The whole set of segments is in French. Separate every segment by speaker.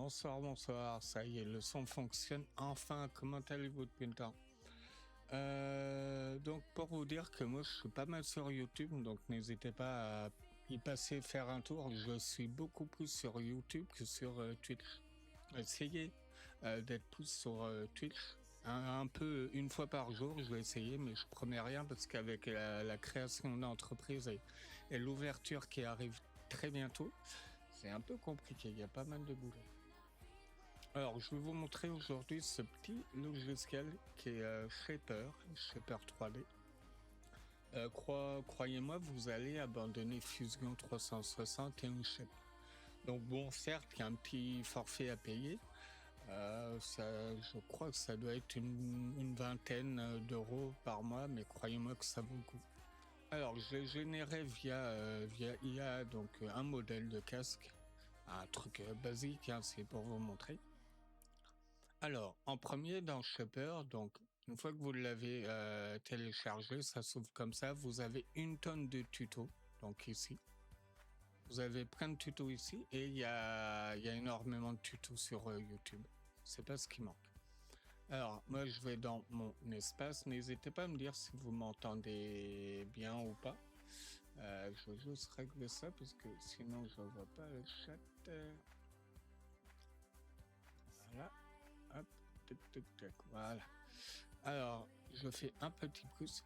Speaker 1: Bonsoir, bonsoir, ça y est, le son fonctionne enfin. Comment allez-vous depuis le temps? Donc pour vous dire que moi je suis pas mal sur YouTube, donc n'hésitez pas à y passer faire un tour. Je suis beaucoup plus sur YouTube que sur Twitch. Essayez d'être plus sur Twitch. Un peu une fois par jour, je vais essayer, mais je promets rien parce qu'avec la création d'entreprise et l'ouverture qui arrive très bientôt, c'est un peu compliqué. Il y a pas mal de boulot. Alors, je vais vous montrer aujourd'hui ce petit logiciel qui est Shaper 3D. Croyez-moi, vous allez abandonner Fusion 360 et Shape. Donc bon, certes, il y a un petit forfait à payer. Je crois que ça doit être une vingtaine d'euros par mois, mais croyez-moi que ça vaut le coup. Alors, j'ai généré via IA donc un modèle de casque, un truc basique, hein, c'est pour vous montrer. Alors, en premier dans Shopper, donc une fois que vous l'avez téléchargé, ça s'ouvre comme ça. Vous avez une tonne de tutos, donc ici. Vous avez plein de tutos ici et il y a énormément de tutos sur YouTube. C'est pas ce qui manque. Alors, moi je vais dans mon espace. N'hésitez pas à me dire si vous m'entendez bien ou pas. Je vais juste régler ça parce que sinon je vois pas le chat. Voilà. Hop, tac, tac, tac, voilà. Alors, je fais un petit pouce.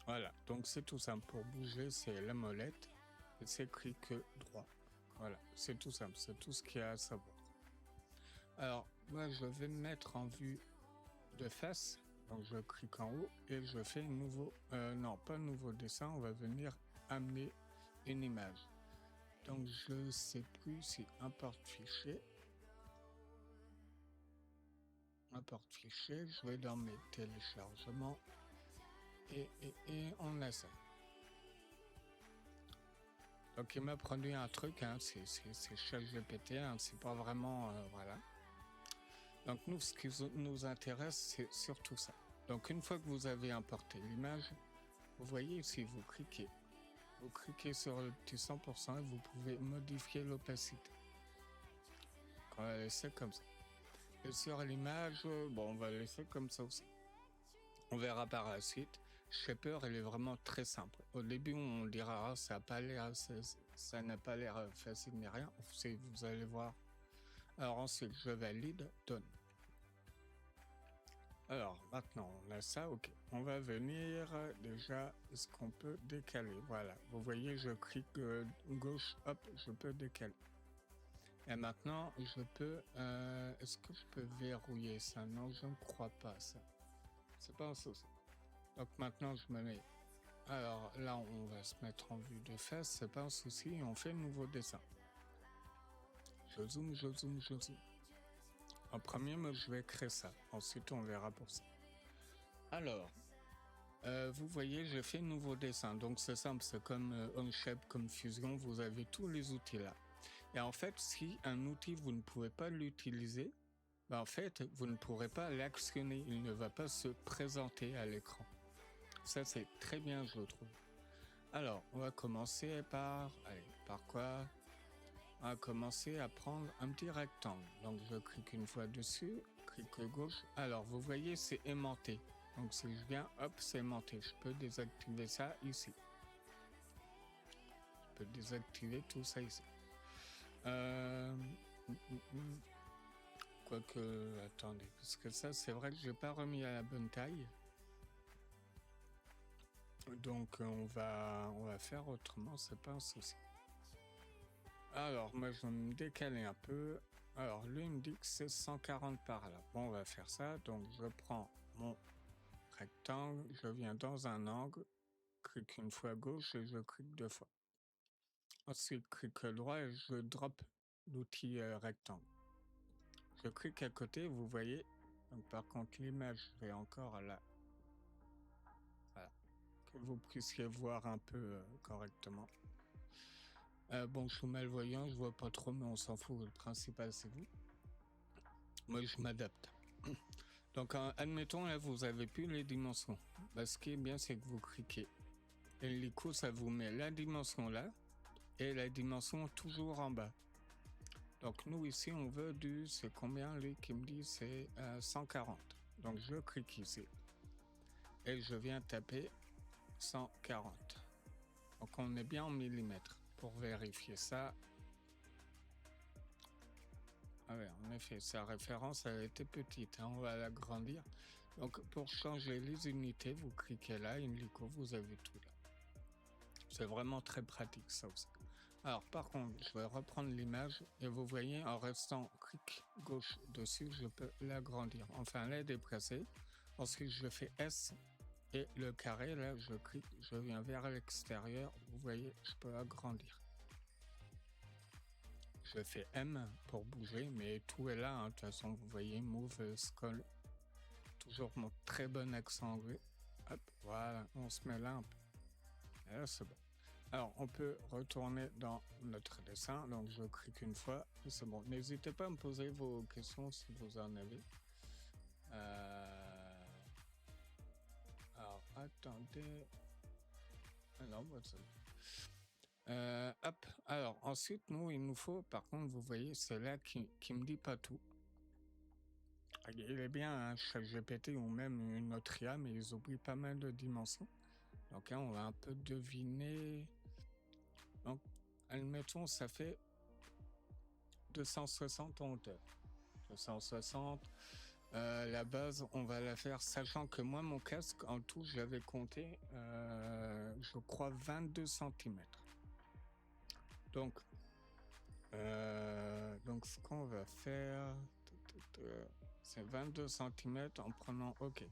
Speaker 1: Voilà, donc c'est tout simple. Pour bouger, c'est la molette. Et c'est clic droit. Voilà, c'est tout simple. C'est tout ce qu'il y a à savoir. Alors, moi, je vais me mettre en vue de face. Donc, je clique en haut et je fais un nouveau... non, pas un nouveau dessin. On va venir amener une image. Donc, je sais plus si importe fichier. Importe fichier, je vais dans mes téléchargements et on a ça. Donc il m'a produit un truc, hein, c'est ChatGPT, hein, c'est pas vraiment voilà. Donc nous, ce qui nous intéresse, c'est surtout ça. Donc une fois que vous avez importé l'image, vous voyez ici, vous cliquez sur le petit 100% et vous pouvez modifier l'opacité. On va laisser comme ça. Et sur l'image, bon, on va laisser comme ça aussi. On verra par la suite. Shaper, il est vraiment très simple. Au début, on dira, ah, ça n'a pas l'air facile ni rien. Vous allez voir. Alors ensuite, je valide, donne. Alors maintenant, on a ça, ok. On va venir déjà, est-ce qu'on peut décaler? Voilà, vous voyez, je clique gauche, hop, je peux décaler. Et maintenant, je peux, est-ce que je peux verrouiller ça? Non, je ne crois pas ça. C'est pas un souci. Donc maintenant, je me mets. Alors là, on va se mettre en vue de face, c'est pas un souci, on fait un nouveau dessin. Je zoome, je zoome, je zoome. En premier, moi, je vais créer ça. Ensuite, on verra pour ça. Alors, vous voyez, j'ai fait un nouveau dessin. Donc, c'est simple, c'est comme Onshape, comme Fusion, vous avez tous les outils là. Et en fait, si un outil, vous ne pouvez pas l'utiliser, ben, en fait, vous ne pourrez pas l'actionner. Il ne va pas se présenter à l'écran. Ça, c'est très bien, je le trouve. Alors, on va commencer par... Allez, par quoi? On va commencer à prendre un petit rectangle. Donc, je clique une fois dessus, clic gauche. Alors, vous voyez, c'est aimanté. Donc, si je viens, hop, c'est aimanté. Je peux désactiver ça ici. Je peux désactiver tout ça ici. Quoique, attendez, parce que ça, c'est vrai que je n'ai pas remis à la bonne taille. Donc, on va faire autrement, c'est pas un souci. Alors, moi, je vais me décaler un peu. Alors, lui, il me dit que c'est 140 par là. Bon, on va faire ça. Donc, je prends mon rectangle, je viens dans un angle, clique une fois gauche et je clique deux fois. Ensuite, clic droit et je drop l'outil rectangle. Je clique à côté, vous voyez. Donc, par contre, l'image est encore là. Voilà. Que vous puissiez voir un peu correctement. Bon, je suis malvoyant, je vois pas trop, mais on s'en fout. Le principal, c'est vous. Moi, je m'adapte. Donc, admettons, là, vous avez plus les dimensions. Bah, ce qui est bien, c'est que vous cliquez. Et du coup, ça vous met la dimension là et la dimension toujours en bas. Donc nous ici on veut c'est combien lui qui me dit c'est 140. Donc je clique ici et je viens taper 140. Donc on est bien en millimètres. Pour vérifier ça, ah ouais, en effet, sa référence elle était petite, hein, on va l'agrandir. Donc pour changer les unités, vous cliquez là, Inlico, vous avez tout là. C'est vraiment très pratique ça aussi. Alors par contre, je vais reprendre l'image et vous voyez en restant clic gauche dessus, je peux l'agrandir, enfin la déplacer. Ensuite je fais S et le carré là, je clique, je viens vers l'extérieur, vous voyez, je peux agrandir. Je fais M pour bouger, mais tout est là, hein. De toute façon, vous voyez, move, scroll. Toujours mon très bon accent anglais. Hop, voilà, on se met là un peu. Et là, c'est bon. Alors, on peut retourner dans notre dessin. Donc, je clique une fois et c'est bon. N'hésitez pas à me poser vos questions si vous en avez. Alors, attendez. Ah non, moi, c'est bon. Hop, alors ensuite, nous, il nous faut, par contre, vous voyez, c'est là qui me dit pas tout. Il est bien, hein, ChatGPT ou même une autre IA, mais ils oublient pas mal de dimensions. Donc là, on va un peu deviner. Donc, admettons, ça fait 260 en hauteur. 260. La base, on va la faire, sachant que moi, mon casque, en tout, j'avais compté, je crois, 22 cm. Donc, ce qu'on va faire, c'est 22 cm en prenant OK.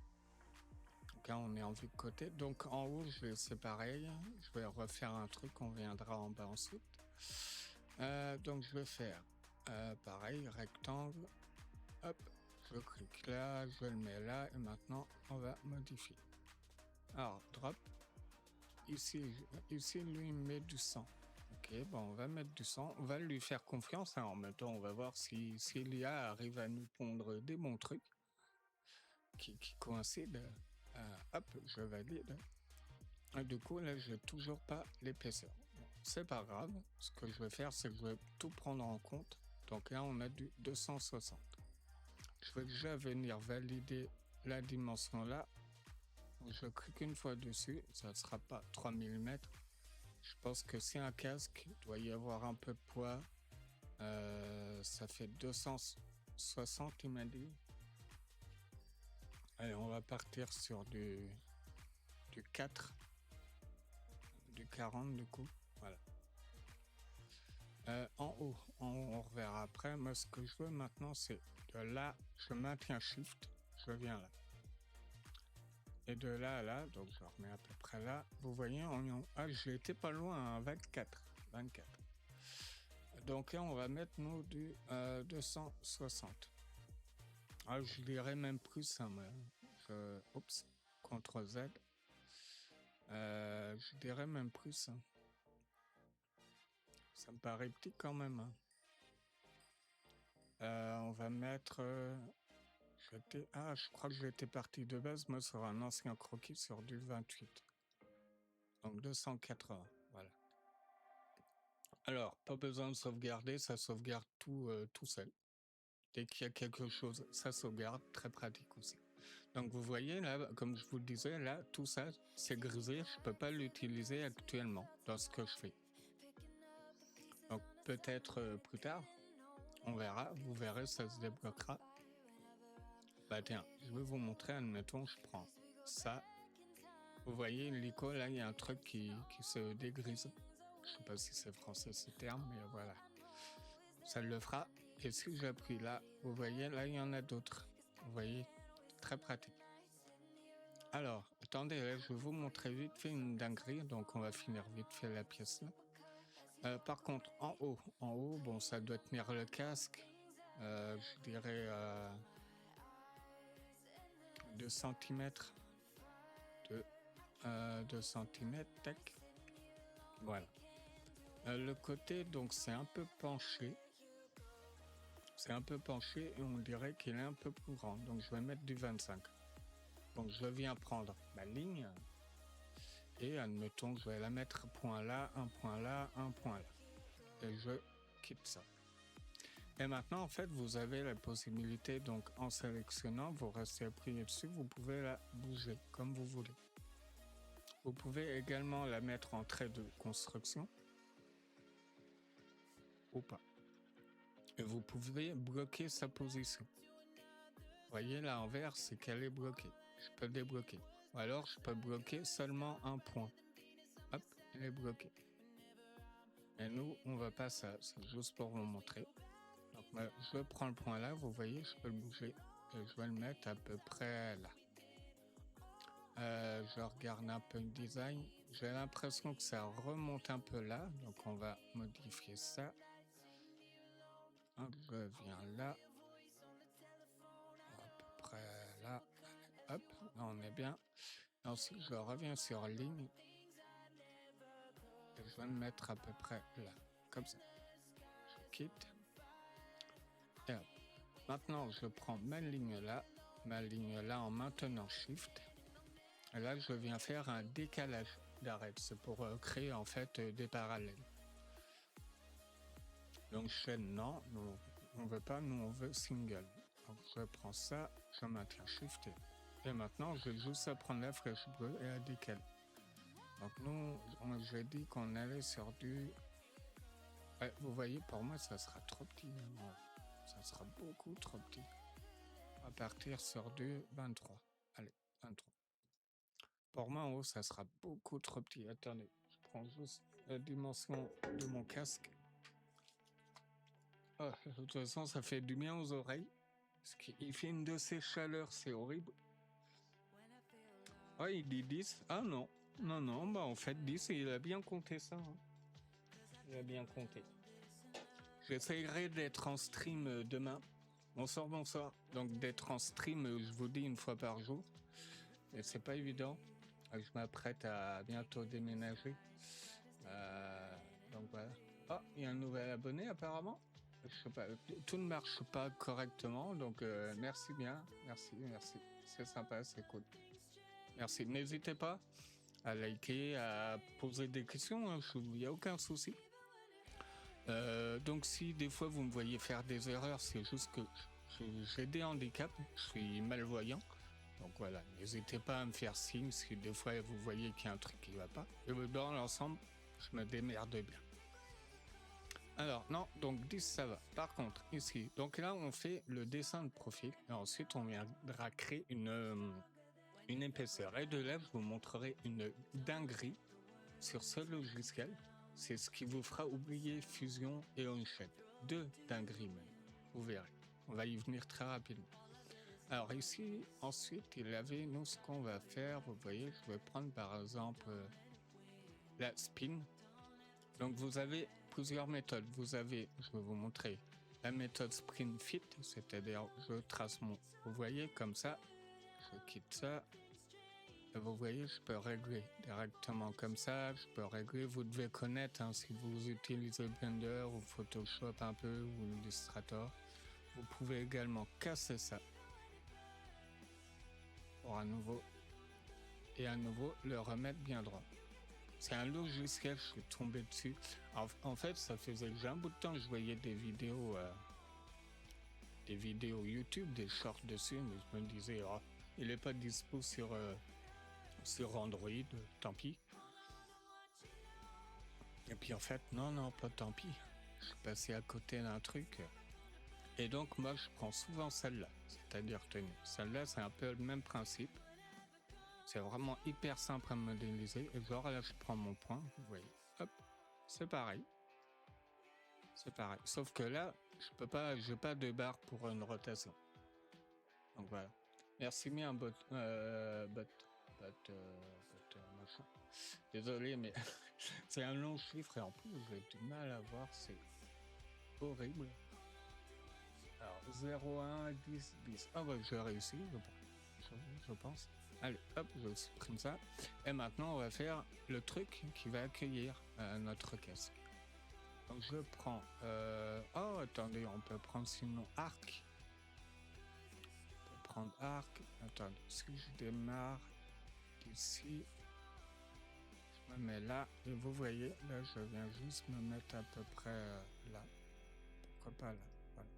Speaker 1: Donc là, on est en vue de côté. Donc en haut, c'est pareil. Je vais refaire un truc, on viendra en bas ensuite. Donc je vais faire pareil, rectangle. Hop, je clique là, je le mets là et maintenant on va modifier. Alors drop. Ici lui il met du 100. Ok, bon, on va mettre du 100. On va lui faire confiance. Hein. En même temps, on va voir si l'IA arrive à nous pondre des bons trucs qui coïncident. Hop, je valide. Et du coup, là, je n'ai toujours pas l'épaisseur. Bon, c'est pas grave. Ce que je vais faire, c'est que je vais tout prendre en compte. Donc là, on a du 260. Je vais déjà venir valider la dimension là. Je clique une fois dessus. Ça ne sera pas 3 mm. Je pense que c'est un casque. Il doit y avoir un peu de poids. Ça fait 260, il m'a dit. Allez, on va partir sur du 4, du 40 du coup. Voilà. En haut, on reverra après. Moi, ce que je veux maintenant, c'est de là, je maintiens Shift, je viens là. Et de là à là, donc je remets à peu près là. Vous voyez, j'ai été pas loin, hein, 24. Donc là, on va mettre nous du 260. Ah, je dirais même plus, hein, oups, CTRL Z. Je dirais même plus. Hein. Ça me paraît petit quand même. Hein. On va mettre... je crois que j'étais parti de base, moi, sur un ancien croquis sur du 28. Donc 280, voilà. Alors, pas besoin de sauvegarder, ça sauvegarde tout seul. Dès qu'il y a quelque chose, ça sauvegarde, très pratique aussi. Donc vous voyez là, comme je vous le disais, là, tout ça, c'est grisé, je peux pas l'utiliser actuellement dans ce que je fais. Donc peut-être plus tard, on verra, vous verrez, ça se débloquera. Bah tiens, je vais vous montrer, admettons, je prends ça. Vous voyez, l'ICO, là, il y a un truc qui se dégrise. Je sais pas si c'est français ce terme, mais voilà. Ça le fera. Et si j'appuie là, vous voyez, là, il y en a d'autres. Vous voyez, très pratique. Alors, attendez, là, je vais vous montrer vite fait une dinguerie. Donc, on va finir vite fait la pièce là. Par contre, en haut, bon, ça doit tenir le casque. Je dirais 2 cm. 2 cm, tac. Voilà. Le côté, donc, c'est un peu penché. C'est un peu penché et on dirait qu'il est un peu plus grand. Donc, je vais mettre du 25. Donc, je viens prendre ma ligne. Et admettons, je vais la mettre point là, un point là, un point là. Et je quitte ça. Et maintenant, en fait, vous avez la possibilité, donc en sélectionnant, vous restez appuyé dessus, vous pouvez la bouger comme vous voulez. Vous pouvez également la mettre en trait de construction ou pas. Et vous pouvez bloquer sa position. Vous voyez là en vert, c'est qu'elle est bloquée. Je peux débloquer. Ou alors je peux bloquer seulement un point. Hop, elle est bloquée. Et nous, on va pas ça, c'est juste pour vous montrer. Donc je prends le point là, vous voyez, je peux le bouger. Et je vais le mettre à peu près là. Je regarde un peu le design. J'ai l'impression que ça remonte un peu là. Donc on va modifier ça. Hop, je viens là. À peu près là. Hop, là on est bien. Ensuite, je reviens sur ligne. Et je vais me mettre à peu près là. Comme ça. Je quitte. Et hop. Maintenant, je prends ma ligne là en maintenant Shift. Et là, je viens faire un décalage d'arrêt. C'est pour créer en fait des parallèles. Donc chaîne, non, nous, on veut pas, nous on veut single. Donc je prends ça, je maintiens Shift. Et maintenant, je vais juste à prendre la flèche bleue et à décaler. Donc nous, j'ai dit qu'on allait sur du... Ouais, vous voyez, pour moi, ça sera trop petit. Non, ça sera beaucoup trop petit. On va partir sur du 23. Allez, 23. Pour moi, en haut, ça sera beaucoup trop petit. Attendez, je prends juste la dimension de mon casque. Oh, de toute façon, ça fait du bien aux oreilles. Parce qu'il fait une de ces chaleurs, c'est horrible. Ah, il dit 10. Ah non. Non, bah en fait 10, il a bien compté ça. Hein. Il a bien compté. J'essayerai d'être en stream demain. Bonsoir. Donc d'être en stream, je vous dis, une fois par jour. Et c'est pas évident. Je m'apprête à bientôt déménager. Donc voilà. Oh, il y a un nouvel abonné apparemment. Je sais pas, tout ne marche pas correctement, donc merci bien, merci, c'est sympa, c'est cool. Merci, n'hésitez pas à liker, à poser des questions, hein, il n'y a aucun souci. Donc si des fois vous me voyez faire des erreurs, c'est juste que j'ai des handicaps, je suis malvoyant. Donc voilà, n'hésitez pas à me faire signe si des fois vous voyez qu'il y a un truc qui ne va pas. Et dans l'ensemble, je me démerde bien. Alors non, donc 10 ça va. Par contre, ici, donc là on fait le dessin de profil et ensuite on viendra créer une épaisseur. Et de là, je vous montrerai une dinguerie sur ce logiciel. C'est ce qui vous fera oublier Fusion et OnShape. Deux dingueries même, vous verrez. On va y venir très rapidement. Alors ici, ensuite, il avait, nous ce qu'on va faire, vous voyez, je vais prendre par exemple la spin. Donc vous avez plusieurs méthodes. Vous avez, je vais vous montrer, la méthode Sprint Fit, c'est-à-dire je trace mon, vous voyez comme ça, je quitte ça, et vous voyez, je peux régler directement comme ça, je peux régler, vous devez connaître hein, si vous utilisez Blender ou Photoshop un peu ou Illustrator. Vous pouvez également casser ça pour à nouveau le remettre bien droit. C'est un logiciel, je suis tombé dessus. En fait, ça faisait déjà un bout de temps que je voyais des vidéos YouTube, des shorts dessus, mais je me disais, oh, il n'est pas dispo sur Android, tant pis. Et puis en fait, non, pas tant pis. Je suis passé à côté d'un truc. Et donc, moi, je prends souvent celle-là. C'est-à-dire, tenez, celle-là, c'est un peu le même principe. C'est vraiment hyper simple à modéliser. Et genre là, je prends mon point, vous voyez. Hop, c'est pareil. C'est pareil. Sauf que là, j'ai pas de barre pour une rotation. Donc voilà. Merci bien, bot machin. Désolé, mais c'est un long chiffre et en plus, j'ai du mal à voir. C'est horrible. Alors, 0, 1, 10, 10. Ah bah, j'ai réussi, je pense. Allez, hop, je supprime ça. Et maintenant, on va faire le truc qui va accueillir notre casque. Donc, je prends... Oh, attendez, on peut prendre sinon arc. On peut prendre arc. Attendez, si je démarre ici, je me mets là. Et vous voyez, là, je viens juste me mettre à peu près là. Pourquoi pas là? Voilà.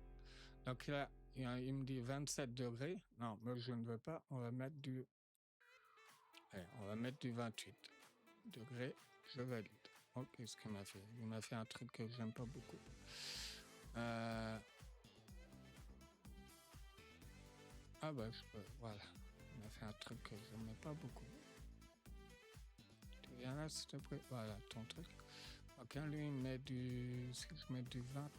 Speaker 1: Donc là, il me dit 27 degrés. Non, moi je ne veux pas. On va mettre du... Allez, on va mettre du 28 degrés. Je valide. Oh, qu'est-ce qu'il m'a fait? Il m'a fait un truc que j'aime pas beaucoup. Ah bah, voilà. Il m'a fait un truc que j'aimais pas beaucoup. Tu viens là, s'il te plaît? Voilà, ton truc. Ok, lui, il met du... Si je mets du 20...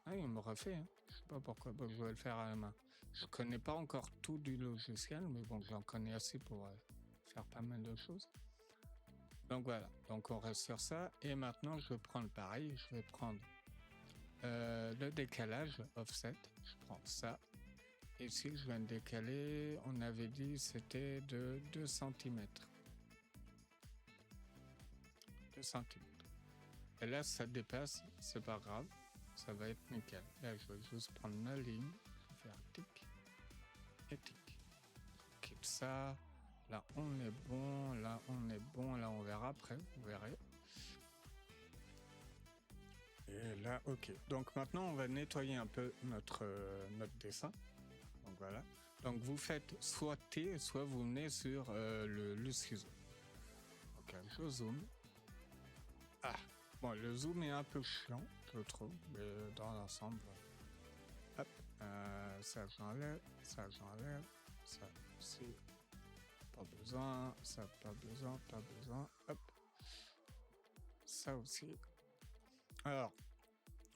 Speaker 1: Ah, il me refait, hein. Je sais pas pourquoi. Bon, je vais le faire à la main. Je connais pas encore tout du logiciel, mais bon, j'en connais assez pour faire pas mal de choses. Donc voilà, donc on reste sur ça. Et maintenant, je vais prendre pareil. Je vais prendre le décalage, offset. Je prends ça. Et si je viens de décaler, on avait dit c'était de 2 cm. 2 cm. Et là, ça dépasse, c'est pas grave. Ça va être nickel. Là, je vais juste prendre ma ligne. Je vais faire tic et tic. Quitte ça. Là, on est bon. Là, on est bon. Là, on verra après. Vous verrez. Et là, ok. Donc maintenant, on va nettoyer un peu notre dessin. Donc voilà. Donc vous faites soit T, soit vous venez sur le ciseau. Ok, je zoome. Ah, bon, le zoom est un peu chiant, je trouve, mais dans l'ensemble, hop, ça j'enlève, ça c'est pas besoin, ça pas besoin, hop, ça aussi. Alors,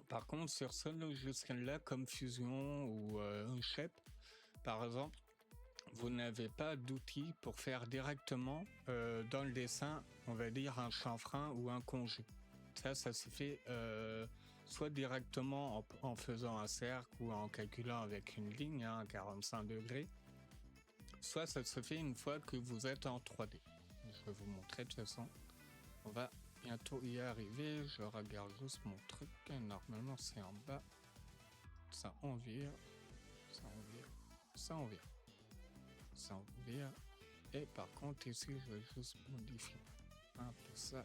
Speaker 1: par contre, sur ce logiciel-là, comme Fusion ou Shape, par exemple, vous n'avez pas d'outil pour faire directement dans le dessin, on va dire un chanfrein ou un conjugue. Ça se fait soit directement en faisant un cercle ou en calculant avec une ligne à 45 degrés, soit ça se fait une fois que vous êtes en 3D. Je vais vous montrer de toute façon. On va bientôt y arriver. Je regarde juste mon truc. Normalement, c'est en bas. Ça on vire. Ça on vire. Ça on vire. Ça on vire. Et par contre, ici, je vais juste modifier un peu ça.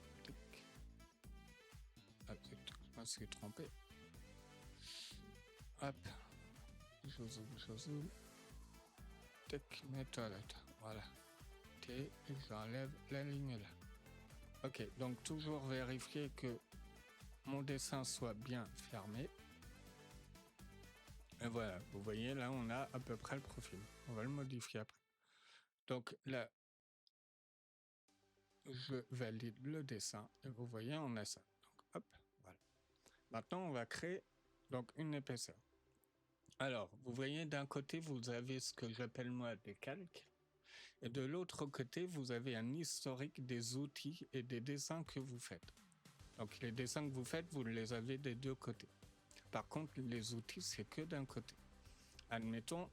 Speaker 1: Ah, je me suis trompé. Hop. Je zoome. Tac, mes toilettes. Voilà. Et j'enlève la ligne là. Ok, donc toujours vérifier que mon dessin soit bien fermé. Et voilà, vous voyez là on a à peu près le profil. On va le modifier après. Donc là, je valide le dessin et vous voyez on a ça. Donc hop, voilà. Maintenant on va créer donc une épaisseur. Alors, vous voyez d'un côté vous avez ce que j'appelle moi des calques. Et de l'autre côté, vous avez un historique des outils et des dessins que vous faites. Donc les dessins que vous faites, vous les avez des deux côtés. Par contre, les outils, c'est que d'un côté. Admettons,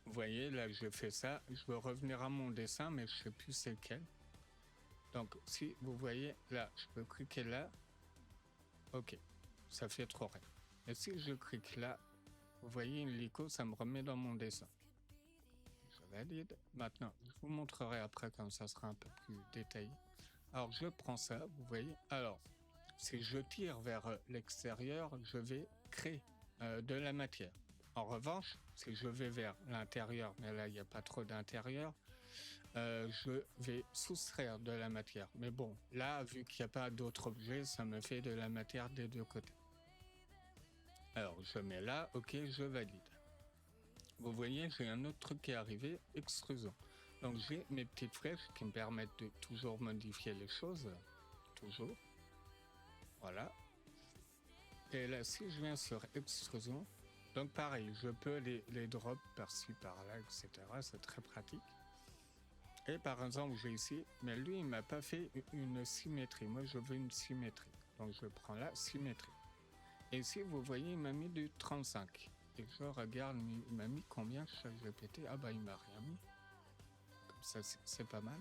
Speaker 1: vous voyez, là, je fais ça. Je veux revenir à mon dessin, mais je ne sais plus c'est lequel. Donc, si vous voyez, là, je peux cliquer là. Ok, ça fait trop rien. Et si je clique là, vous voyez une lico, ça me remet dans mon dessin. Je valide. Maintenant, je vous montrerai après, comme ça sera un peu plus détaillé. Alors, je prends ça, vous voyez. Alors, si je tire vers l'extérieur, je vais créer de la matière. En revanche, si je vais vers l'intérieur, mais là, il n'y a pas trop d'intérieur, je vais soustraire de la matière. Mais bon, là, vu qu'il n'y a pas d'autres objets, ça me fait de la matière des deux côtés. Alors, je mets là, ok, je valide. Vous voyez, j'ai un autre truc qui est arrivé, extrusion. Donc, j'ai mes petites flèches qui me permettent de toujours modifier les choses. Toujours. Voilà. Et là, si je viens sur extrusion, donc pareil, je peux les drop par-ci, par-là, etc. C'est très pratique. Et par exemple, j'ai ici, mais lui, il m'a pas fait une symétrie. Moi, je veux une symétrie. Donc, je prends la symétrie. Et ici, vous voyez, il m'a mis du 35. Et je regarde, il m'a mis combien chaque GPT? Ah bah, il m'a rien mis. Comme ça, c'est pas mal.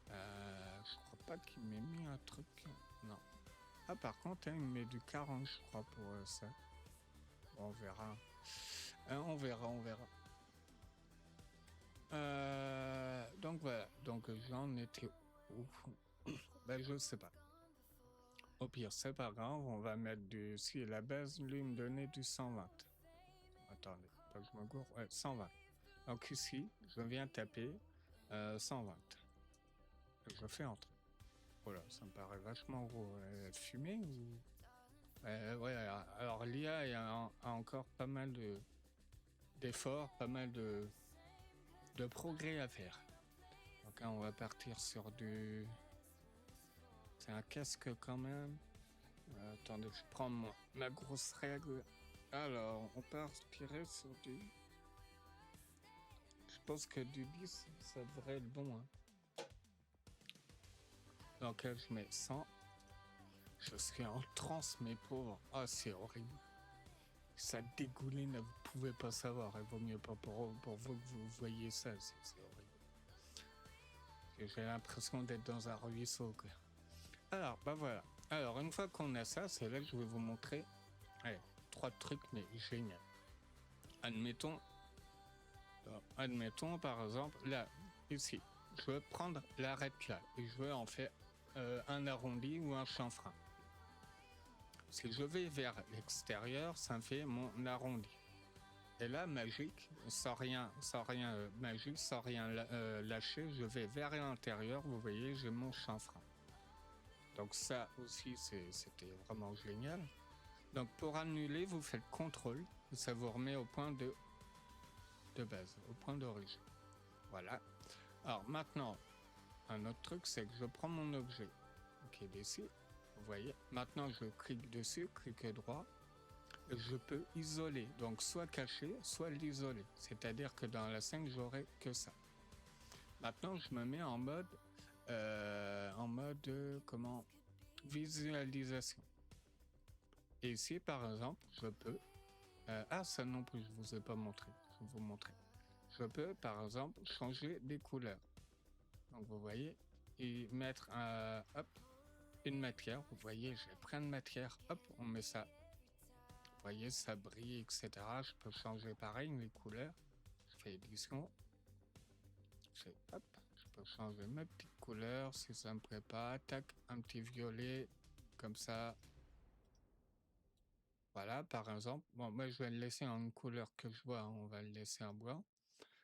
Speaker 1: Je crois pas qu'il m'ait mis un truc. Non. Ah, par contre, hein, il met du 40, je crois, pour ça. Bon, on verra. On verra. Donc voilà. Donc j'en étais où? Ben, je sais pas. Au pire, c'est pas grave. On va mettre du... Si la base, lui, me donnait du 120. attendez, pas que je me gourre. Ouais, 120. Donc ici, je viens taper 120. Je fais entrer. Voilà, ça me paraît vachement gros. Fumé ou... ouais, alors l'IA a encore pas mal d'efforts, pas mal de progrès à faire. Donc là, on va partir sur du... C'est un casque quand même. Attendez, je prends ma grosse règle. Alors, on part tirer sur du... Je pense que du 10, ça devrait être bon. Hein. Donc là, je mets 100. Je suis en transe, mes pauvres. Ah, c'est horrible. Ça dégouline, vous pouvez pas savoir. Il vaut mieux pas pour vous que vous voyez ça. C'est horrible. J'ai l'impression d'être dans un ruisseau. Quoi. Alors, bah voilà. Alors, une fois qu'on a ça, c'est là que je vais vous montrer 3 trucs, mais génial. Admettons, par exemple, là, ici, je veux prendre l'arête là, et je veux en faire un arrondi ou un chanfrein. Si je vais vers l'extérieur, ça me fait mon arrondi. Et là, magique, sans rien magique, sans rien lâcher, je vais vers l'intérieur, vous voyez, j'ai mon chanfrein. Donc ça aussi, c'était vraiment génial. Donc pour annuler, vous faites CTRL, et ça vous remet au point de base, au point d'origine. Voilà. Alors maintenant, un autre truc, c'est que je prends mon objet qui est ici. Vous voyez, maintenant je clique dessus, clic droit, et je peux isoler, donc soit cacher, soit l'isoler. C'est-à-dire que dans la scène, j'aurai que ça. Maintenant, je me mets en mode, comment, visualisation. Et ici, par exemple, je peux, ça non plus, je vous ai pas montré, je vais vous montrer. Je peux, par exemple, changer des couleurs. Donc, vous voyez, et mettre une matière. Vous voyez, j'ai plein de matière. Hop, on met ça. Vous voyez, ça brille, etc. Je peux changer pareil les couleurs. Je fais édition. Je peux changer mes petites couleurs si ça me plaît pas. Tac, un petit violet, comme ça. Voilà, par exemple. Bon, moi, je vais le laisser en une couleur que je vois. On va le laisser en blanc.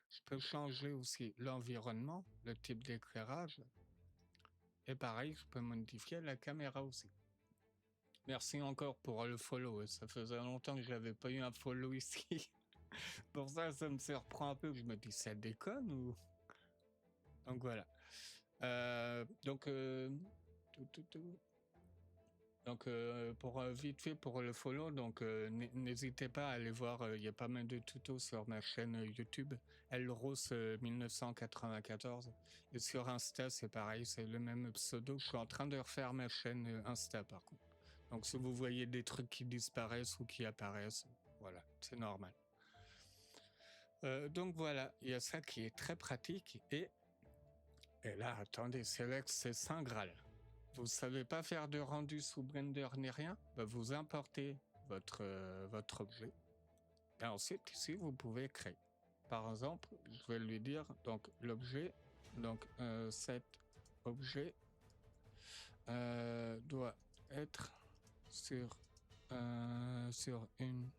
Speaker 1: Je peux changer aussi l'environnement, le type d'éclairage. Et pareil, je peux modifier la caméra aussi. Merci encore pour le follow. Ça faisait longtemps que je n'avais pas eu un follow ici. Pour ça, ça me surprend un peu. Je me dis, ça déconne ou... Donc voilà. Donc, pour vite fait pour le follow, donc n'hésitez pas à aller voir. Il y a pas mal de tutos sur ma chaîne YouTube, Elros 1994. Et sur Insta, c'est pareil, c'est le même pseudo. Je suis en train de refaire ma chaîne Insta par contre. Donc si vous voyez des trucs qui disparaissent ou qui apparaissent, voilà, c'est normal. Donc voilà, il y a ça qui est très pratique. Et là, attendez, c'est là que c'est Saint Graal. Vous savez pas faire de rendu sous Blender ni rien, bah vous importez votre objet. Et ensuite, ici, vous pouvez créer. Par exemple, je vais lui dire, donc l'objet, donc cet objet doit être sur une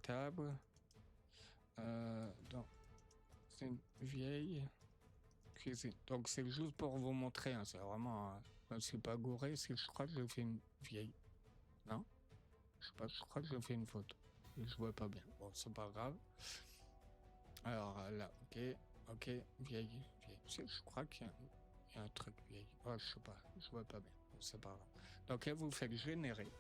Speaker 1: table dans une vieille cuisine. Donc c'est juste pour vous montrer, hein, c'est vraiment, je ne suis pas gouré, si je crois que je fais une vieille. Non, je sais pas, je crois que je fais une faute. Je vois pas bien. Bon, c'est pas grave. Alors là, ok, vieille. Je crois qu'il y a un truc vieille. Oh, je sais pas, je vois pas bien. Bon, c'est pas grave. Donc là, vous faites générer.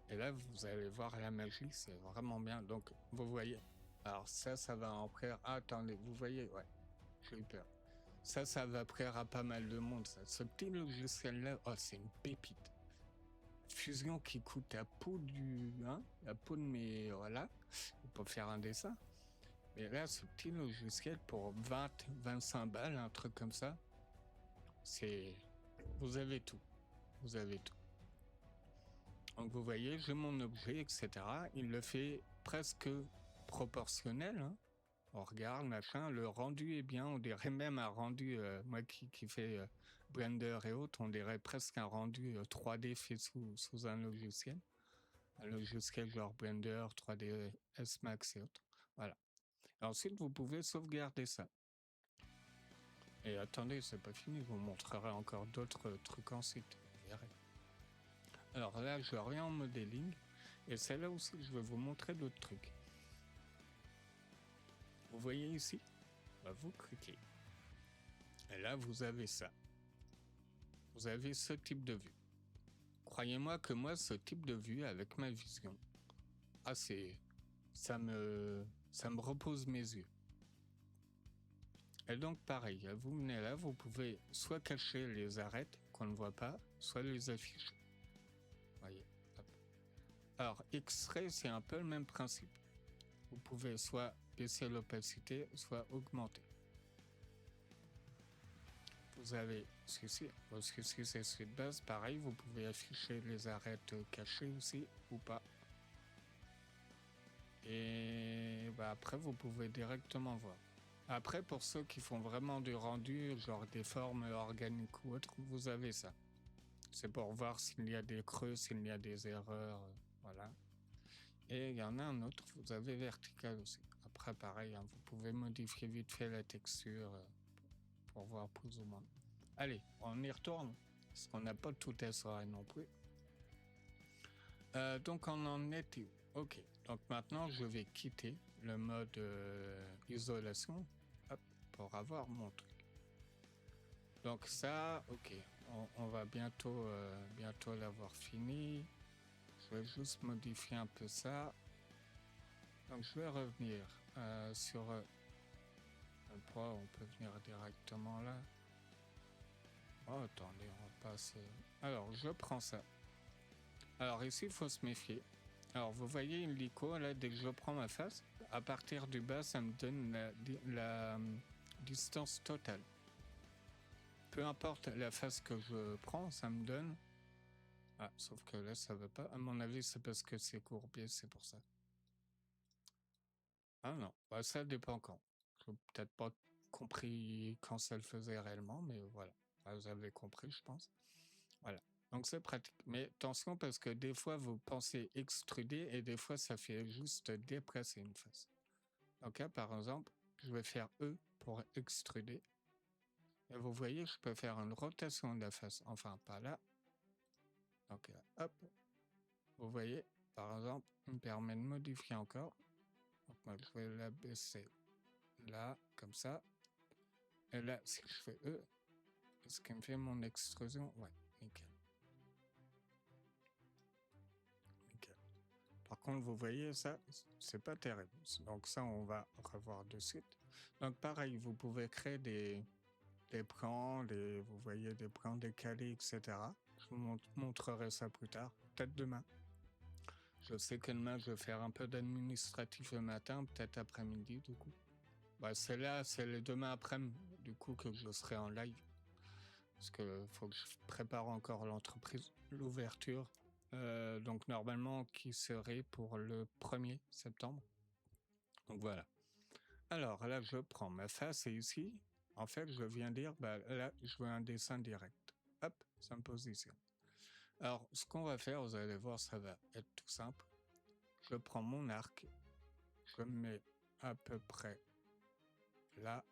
Speaker 1: Et là, vous allez voir la magie, c'est vraiment bien. Donc, vous voyez. Alors ça va en plaire. Ah, attendez, vous voyez, ouais, j'ai eu peur. Ça va plaire à pas mal de monde, ça. Ce petit logiciel-là, oh, c'est une pépite. Fusion qui coûte la peau la peau de mes... Voilà, pour faire un dessin. Mais là, ce petit logiciel pour 25 balles, un truc comme ça, c'est... Vous avez tout. Vous avez tout. Donc vous voyez, j'ai mon objet, etc. Il le fait presque proportionnel. Hein. On regarde, machin, le rendu est bien. On dirait même un rendu, moi qui fais Blender et autres, on dirait presque un rendu 3D fait sous un logiciel. un logiciel genre Blender, 3ds Max et autres. Voilà. Et ensuite, vous pouvez sauvegarder ça. Et attendez, c'est pas fini, je vous montrerai encore d'autres trucs ensuite. Vous verrez. Alors là, je reviens en modeling. Et c'est là aussi que je vais vous montrer d'autres trucs. Vous voyez ici, bah, vous cliquez. Et là, vous avez ça. Vous avez ce type de vue. Croyez-moi que moi, ce type de vue avec ma vision, ça me repose mes yeux. Et donc pareil, vous venez là, vous pouvez soit cacher les arêtes qu'on ne voit pas, soit les afficher. Voyez. Hop. Alors X-ray, c'est un peu le même principe. Vous pouvez soit baisser l'opacité, soit augmenter. Vous avez ceci c'est celui de base, pareil, vous pouvez afficher les arêtes cachées aussi ou pas. Et bah, après vous pouvez directement voir. Après, pour ceux qui font vraiment du rendu, genre des formes organiques ou autres, vous avez ça. C'est pour voir s'il y a des creux, s'il y a des erreurs, voilà. Et il y en a un autre, vous avez vertical aussi. Après, pareil, hein, vous pouvez modifier vite fait la texture pour voir plus ou moins. Allez, on y retourne, parce qu'on n'a pas tout à soirée non plus. Donc on en est où? Ok, donc maintenant je vais quitter le mode isolation, hop, pour avoir mon truc. Donc ça, ok, on va bientôt l'avoir fini. Je vais juste modifier un peu ça. Donc je vais revenir sur le poids, on peut venir directement là. Oh attendez, on va passer. Alors je prends ça. Alors ici il faut se méfier. Alors vous voyez une lico là, dès que je prends ma face, à partir du bas ça me donne la distance totale. Peu importe la face que je prends, ça me donne. Ah, sauf que là ça veut pas. À mon avis c'est parce que c'est courbé, c'est pour ça. Ah non, bah, ça dépend quand. Je n'ai peut-être pas compris quand ça le faisait réellement, mais voilà. Bah, vous avez compris, je pense. Voilà. Donc c'est pratique. Mais attention parce que des fois vous pensez extruder et des fois ça fait juste déplacer une face. Donc là, par exemple, je vais faire E pour extruder. Et vous voyez, je peux faire une rotation de la face. Enfin, pas là. Donc là, hop. Vous voyez, par exemple, il me permet de modifier encore. Donc moi, je vais la baisser là, comme ça. Et là, si je fais E, est-ce qu'il me fait mon extrusion? Ouais, nickel. Nickel. Par contre, vous voyez, ça, c'est pas terrible. Donc ça, on va revoir de suite. Donc pareil, vous pouvez créer des plans, vous voyez, des plans décalés, etc. Je vous montrerai ça plus tard, peut-être demain. Je sais que demain, je vais faire un peu d'administratif le matin, peut-être après-midi, du coup. Bah, c'est le demain après-midi, du coup, que je serai en live. Parce que faut que je prépare encore l'entreprise, l'ouverture. Donc normalement qui serait pour le 1er septembre. Donc voilà. Alors là je prends ma face et ici, en fait je viens dire, bah, là je veux un dessin direct. Hop, ça me positionne. Alors ce qu'on va faire, vous allez voir, ça va être tout simple. Je prends mon arc, je me mets à peu près là.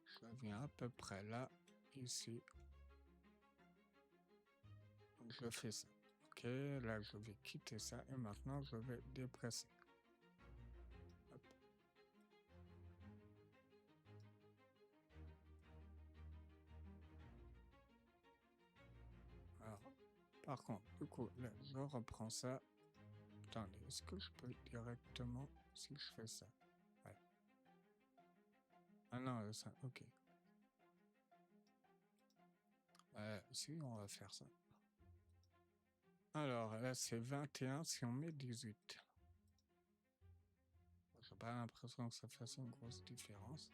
Speaker 1: Je viens à peu près là, ici. Donc je fais ça. Ok, là je vais quitter ça et maintenant je vais déplacer. Hop. Alors, par contre, du coup, là je reprends ça. Attendez, est-ce que je peux directement si je fais ça? Voilà. Ah non, ça, ok. Si, on va faire ça. Alors là c'est 21 si on met 18. J'ai pas l'impression que ça fasse une grosse différence.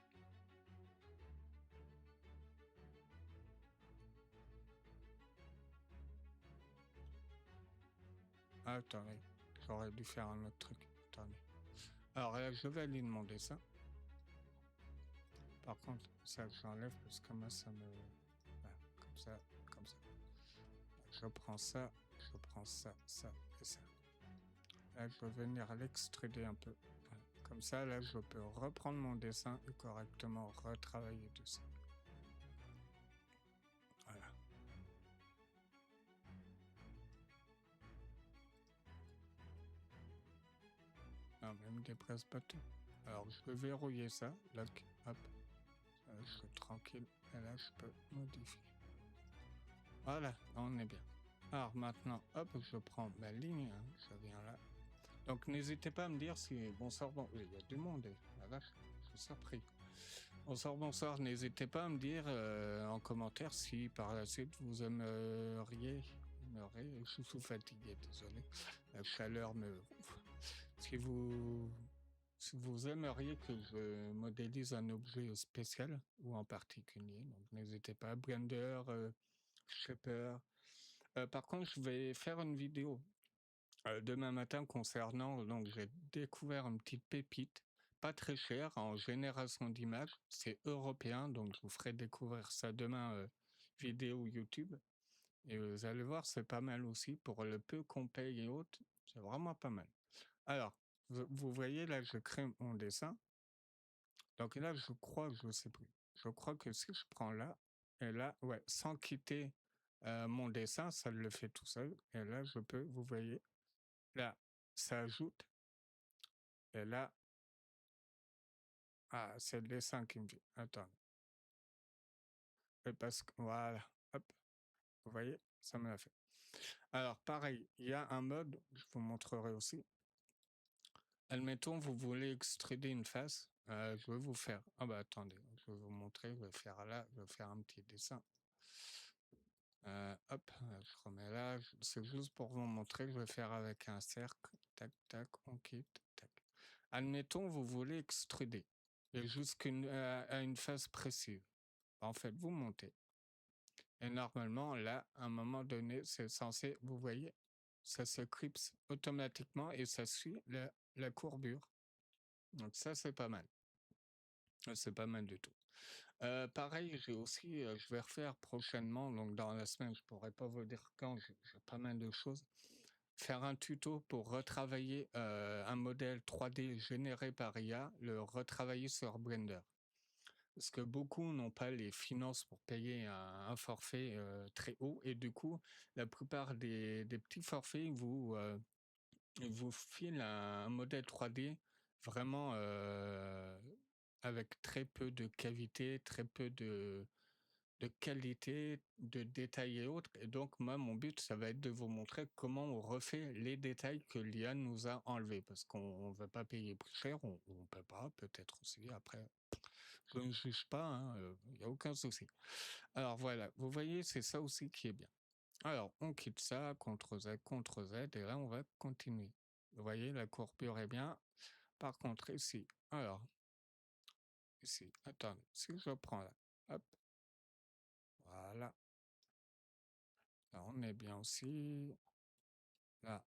Speaker 1: Ah, attendez, j'aurais dû faire un autre truc. Attendez. Alors là, je vais aller demander ça. Par contre, ça j'enlève parce que moi ça me... Voilà, comme ça, comme ça. Je prends ça, je je prends ça, ça et ça. Là, je vais venir l'extruder un peu. Voilà. Comme ça, là, je peux reprendre mon dessin et correctement retravailler dessus. Voilà. Non, mais il me dépresse pas tout. Alors, je peux verrouiller ça. Lock, hop. Là, je suis tranquille. Et là, je peux modifier. Voilà, on est bien. Alors maintenant, hop, je prends ma ligne. Hein, je viens là. Donc, n'hésitez pas à me dire si... Bonsoir, bon... Il y a du monde. La vache, je suis surpris. Bonsoir, bonsoir. N'hésitez pas à me dire en commentaire si par la suite vous aimeriez... Je suis fatigué, désolé. La chaleur me... Si vous aimeriez que je modélise un objet spécial ou en particulier, donc n'hésitez pas. Blender, Shaper. Par contre, je vais faire une vidéo demain matin concernant, donc j'ai découvert une petite pépite, pas très chère, en génération d'images. C'est européen, donc je vous ferai découvrir ça demain, vidéo YouTube. Et vous allez voir, c'est pas mal aussi pour le peu qu'on paye et autres. C'est vraiment pas mal. Alors, vous voyez là, je crée mon dessin. Donc là, je crois, je sais plus. Je crois que si je prends là, et là, ouais, sans quitter mon dessin, ça le fait tout seul. Et là, je peux, vous voyez, là, ça ajoute. Et là, ah, c'est le dessin qui me dit. Attends. Et parce que, voilà, hop, vous voyez, ça me l'a fait. Alors, pareil, il y a un mode, je vous montrerai aussi. Admettons, vous voulez extruder une face. Je vais vous faire. Ah bah attendez, je vais vous montrer. Je vais faire là, je vais faire un petit dessin. Hop, je remets là. C'est juste pour vous montrer. Je vais faire avec un cercle. Tac, tac, on quitte. Tac. Admettons, vous voulez extruder et jusqu'à une phase précise. En fait, vous montez. Et normalement, là, à un moment donné, c'est censé, vous voyez, ça se clipse automatiquement et ça suit la courbure. Donc ça, c'est pas mal. C'est pas mal du tout. Pareil, j'ai aussi, je vais refaire prochainement, donc dans la semaine, je pourrais pas vous dire quand, j'ai pas mal de choses. Faire un tuto pour retravailler un modèle 3D généré par IA, le retravailler sur Blender. Parce que beaucoup n'ont pas les finances pour payer un forfait très haut et du coup, la plupart des petits forfaits vous filent un modèle 3D vraiment avec très peu de cavité, très peu de qualité, de détails et autres. Et donc, moi, mon but, ça va être de vous montrer comment on refait les détails que l'IA nous a enlevés. Parce qu'on ne va pas payer plus cher, on ne peut pas, peut-être aussi. Après, je ne juge pas, il n'y a aucun souci. Alors voilà, vous voyez, c'est ça aussi qui est bien. Alors, on quitte ça, CTRL Z, et là, on va continuer. Vous voyez, la courbure est bien. Par contre, ici, alors, ici, attendez, si je prends là, hop, voilà. Là, on est bien aussi. Là.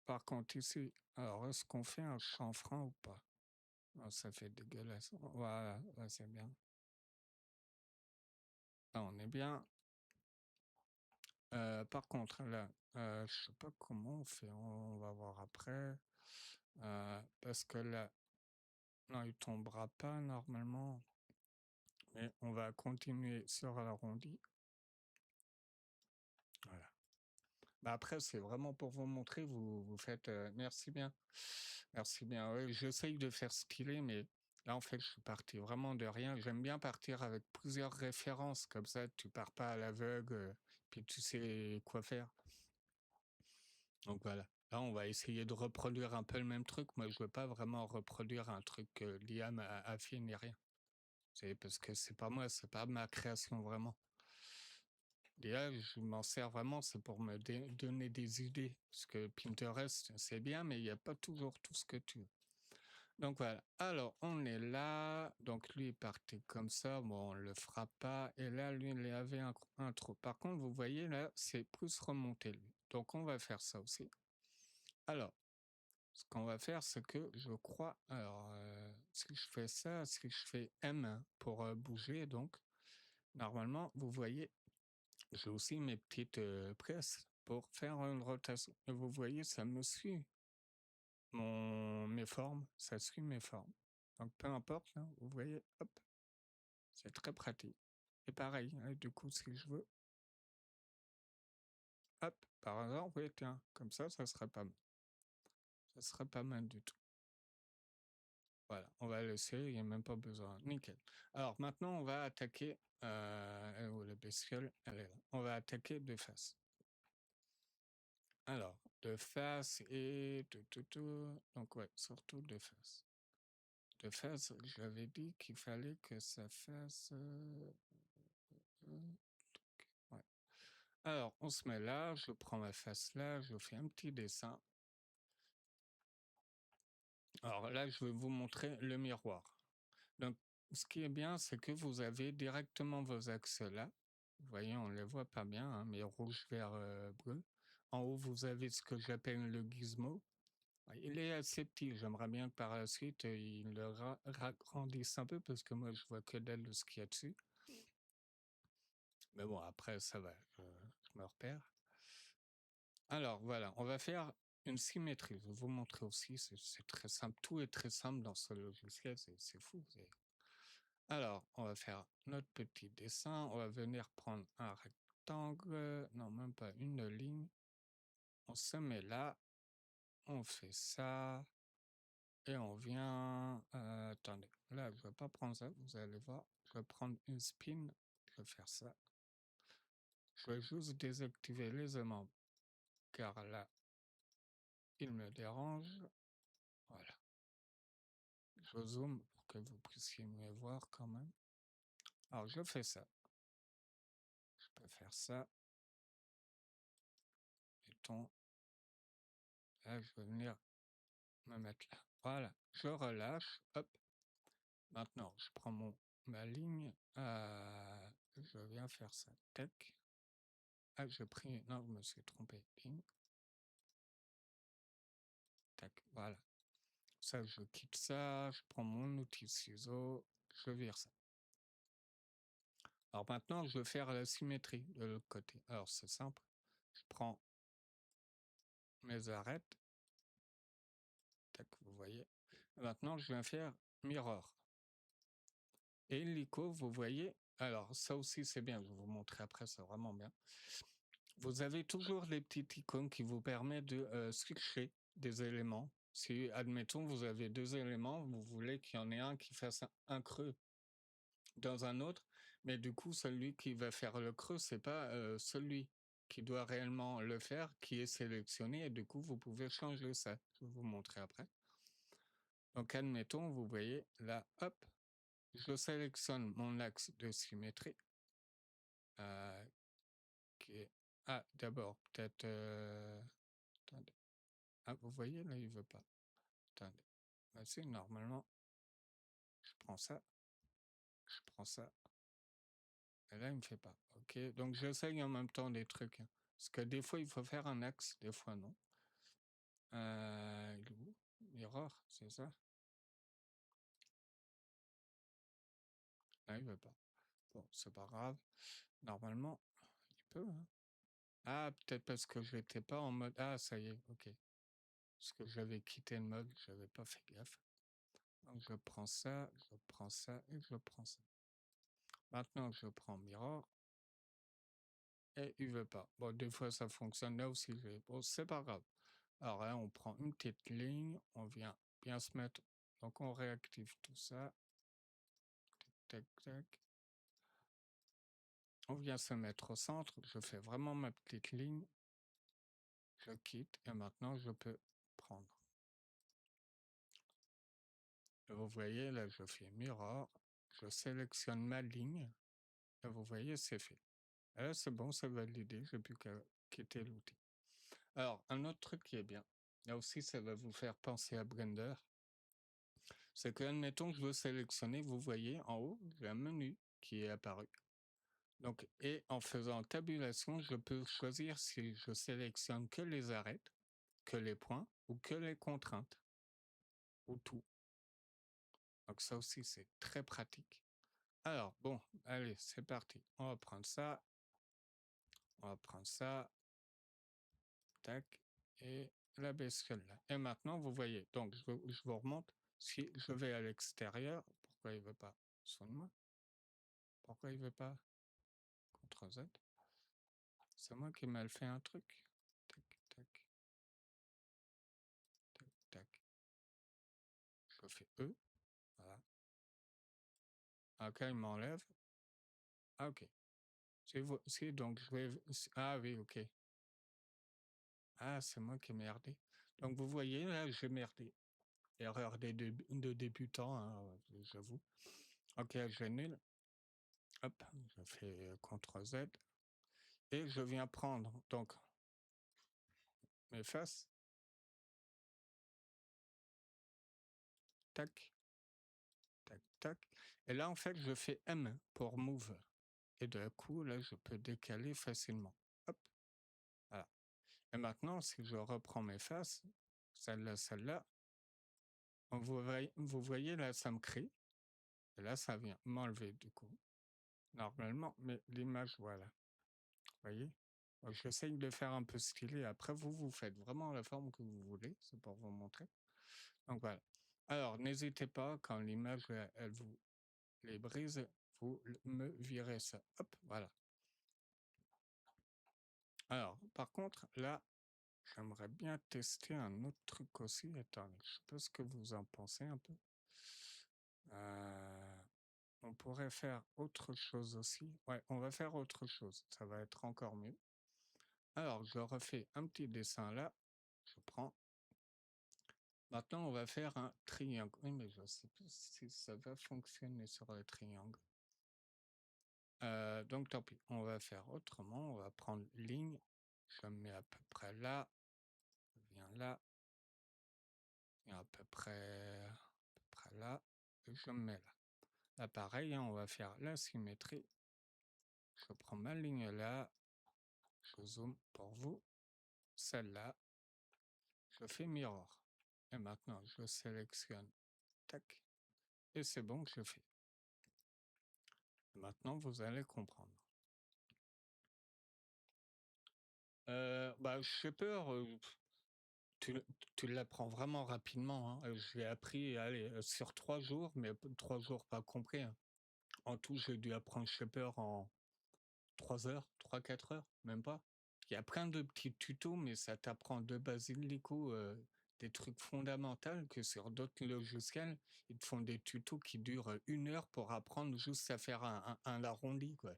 Speaker 1: Par contre, ici, alors, est-ce qu'on fait un chanfrein ou pas? Oh, ça fait dégueulasse. Voilà, là, c'est bien. Là, on est bien. Par contre, là, je sais pas comment on fait. On va voir après. Parce que là, non, il tombera pas normalement. Mais on va continuer sur l'arrondi. Voilà. Bah après, c'est vraiment pour vous montrer, vous faites... merci bien. Merci bien. Oui, j'essaye de faire stylé, mais là, en fait, je suis parti vraiment de rien. J'aime bien partir avec plusieurs références, comme ça, tu pars pas à l'aveugle, puis tu sais quoi faire. Donc voilà. Là, on va essayer de reproduire un peu le même truc. Moi, je veux pas vraiment reproduire un truc que l'IA a fait ni rien. C'est parce que c'est pas moi, c'est pas ma création vraiment. L'IA, je m'en sers vraiment, c'est pour me donner des idées. Parce que Pinterest, c'est bien, mais il n'y a pas toujours tout ce que tu veux. Donc voilà. Alors, on est là. Donc lui est parti comme ça. Bon, on le fera pas. Et là, lui, il avait un trou. Par contre, vous voyez, là, c'est plus remonté, lui. Donc, on va faire ça aussi. Alors, ce qu'on va faire, c'est que je crois... Alors, si je fais ça, si je fais M pour bouger, donc, normalement, vous voyez, j'ai aussi mes petites presses. pour faire une rotation. Et vous voyez, ça me suit mes formes, ça suit mes formes. Donc peu importe, hein, vous voyez, hop, c'est très pratique. Et pareil, hein, du coup, si je veux, hop, par exemple, vous voyez, tiens, comme ça serait pas mal. Ça serait pas mal du tout. Voilà, on va laisser, il n'y a même pas besoin. Nickel. Alors maintenant, on va attaquer. La bestiole, elle est là. On va attaquer de face. Alors, de face et tout. Donc, ouais, surtout de face. De face, j'avais dit qu'il fallait que ça fasse. Ouais. Alors, on se met là, je prends ma face là, je fais un petit dessin. Alors là, je vais vous montrer le miroir. Donc, ce qui est bien, c'est que vous avez directement vos axes là. Vous voyez, on ne les voit pas bien, hein, mais rouge, vert, bleu. En haut, vous avez ce que j'appelle le gizmo. Il est assez petit. J'aimerais bien que par la suite, il le ragrandisse un peu parce que moi, je vois que dalle de ce qu'il y a dessus. Mais bon, après, ça va. Je me repère. Alors, voilà, on va faire une symétrie. Je vais vous montrer aussi. C'est très simple. Tout est très simple dans ce logiciel. C'est fou. Alors, on va faire notre petit dessin. On va venir prendre un rectangle. Non, même pas une ligne. On se met là. On fait ça. Et on vient... attendez, là, je ne vais pas prendre ça. Vous allez voir. Je vais prendre une spin. Je vais faire ça. Je vais juste désactiver les aimants. Car là, il me dérange. Voilà. Je zoome pour que vous puissiez mieux voir quand même. Alors, je fais ça. Je peux faire ça. Mettons. Là, je vais venir me mettre là. Voilà, je relâche, hop. Maintenant, je prends ma ligne. Je viens faire ça. Tac. Ah, j'ai pris. Non, je me suis trompé. Ligne. Tac, voilà. Ça, je quitte ça. Je prends mon outil ciseau. Je vire ça. Alors maintenant, je vais faire la symétrie de l'autre côté. Alors, c'est simple. Je prends mes arêtes. Tac, vous voyez. Maintenant, je viens faire mirror. Et l'ICO, vous voyez, alors ça aussi c'est bien, je vais vous montrer après, c'est vraiment bien. Vous avez toujours les petites icônes qui vous permettent de switcher des éléments. Si, admettons, vous avez deux éléments, vous voulez qu'il y en ait un qui fasse un creux dans un autre, mais du coup, celui qui va faire le creux, c'est pas celui qui doit réellement le faire, qui est sélectionné, et du coup, vous pouvez changer ça. Je vais vous montrer après. Donc, admettons, vous voyez, là, hop, je sélectionne mon axe de symétrie. Qui est... Ah, d'abord, peut-être... Attendez. Ah, vous voyez, là, il veut pas. Attendez. Bah, si, normalement, je prends ça. Je prends ça. Et là, il me fait pas. Ok, donc j'essaye en même temps des trucs, hein. Parce que des fois, il faut faire un axe, des fois, non. Il est où? Mirror, c'est ça? Ah, il veut pas. Bon, c'est pas grave. Normalement, il peut, hein. Ah, peut-être parce que je n'étais pas en mode... Ah, ça y est, ok. Parce que j'avais quitté le mode, j'avais pas fait gaffe. Donc je prends ça et je prends ça. Maintenant, je prends Mirror et il veut pas. Bon, des fois ça fonctionne là aussi. Bon, c'est pas grave. Alors là, on prend une petite ligne, on vient bien se mettre. Donc on réactive tout ça. Tac, tac. On vient se mettre au centre. Je fais vraiment ma petite ligne. Je quitte et maintenant je peux prendre. Et vous voyez, là, je fais Mirror. Je sélectionne ma ligne. Et vous voyez, c'est fait. Et là, c'est bon, c'est validé. J'ai plus qu'à quitter l'outil. Alors, un autre truc qui est bien, là aussi, ça va vous faire penser à Blender, c'est que, admettons que je veux sélectionner, vous voyez, en haut, j'ai un menu qui est apparu. Donc, et en faisant tabulation, je peux choisir si je sélectionne que les arêtes, que les points, ou que les contraintes, ou tout. Donc ça aussi, c'est très pratique. Alors, bon, allez, c'est parti. On va prendre ça. On va prendre ça. tac, et la bestiole là. Et maintenant, vous voyez, donc je vous remonte. Si je vais à l'extérieur, pourquoi il veut pas? Sonne-moi. Pourquoi il veut pas? CTRL Z. C'est moi qui mal fait un truc. Tac, tac, tac, tac. Je fais E. Voilà. Ok, il m'enlève. Ah, ok. C'est donc je vais. Ah oui, ok. Ah, c'est moi qui ai merdé. Donc vous voyez, là, j'ai merdé. Erreur de débutant, hein, j'avoue. Ok, j'annule. Hop, je fais CTRL Z. Et je viens prendre donc mes faces. Tac, tac, tac. Et là, en fait, je fais M pour move. Et de coup, là, je peux décaler facilement. Hop, voilà. Et maintenant, si je reprends mes faces, celle-là, vous voyez, là, ça me crée. Et là, ça vient m'enlever, du coup. Normalement, mais l'image, voilà. Vous voyez? J'essaye de faire un peu stylé. Après, vous faites vraiment la forme que vous voulez. C'est pour vous montrer. Donc, voilà. Alors, n'hésitez pas, quand l'image, elle vous les brise, vous me virez ça. Hop, voilà. Alors, par contre, là, j'aimerais bien tester un autre truc aussi. Attendez, je sais pas ce que vous en pensez un peu. On pourrait faire autre chose aussi. Ouais, on va faire autre chose. Ça va être encore mieux. Alors, je refais un petit dessin là. Je prends. Maintenant, on va faire un triangle. Oui, mais je ne sais pas si ça va fonctionner sur le triangle. Donc, tant pis. On va faire autrement. On va prendre ligne. Je me mets à peu près là. Je viens là. Et à peu près là. Et je me mets là. Là, pareil, hein, on va faire la symétrie. Je prends ma ligne là. Je zoome pour vous. Celle-là. Je fais mirror. Et maintenant, je sélectionne. Tac. Et c'est bon que je fais. Maintenant, vous allez comprendre. J'ai peur. Tu, tu l'apprends vraiment rapidement, hein. J'ai appris, allez, sur 3 jours, mais 3 jours pas compris, hein. En tout, j'ai dû apprendre Shaper en 3 heures, 3-4 heures, même pas. Il y a plein de petits tutos, mais ça t'apprend de base illico des trucs fondamentaux que sur d'autres logiciels, ils te font des tutos qui durent 1 heure pour apprendre juste à faire un arrondi, quoi.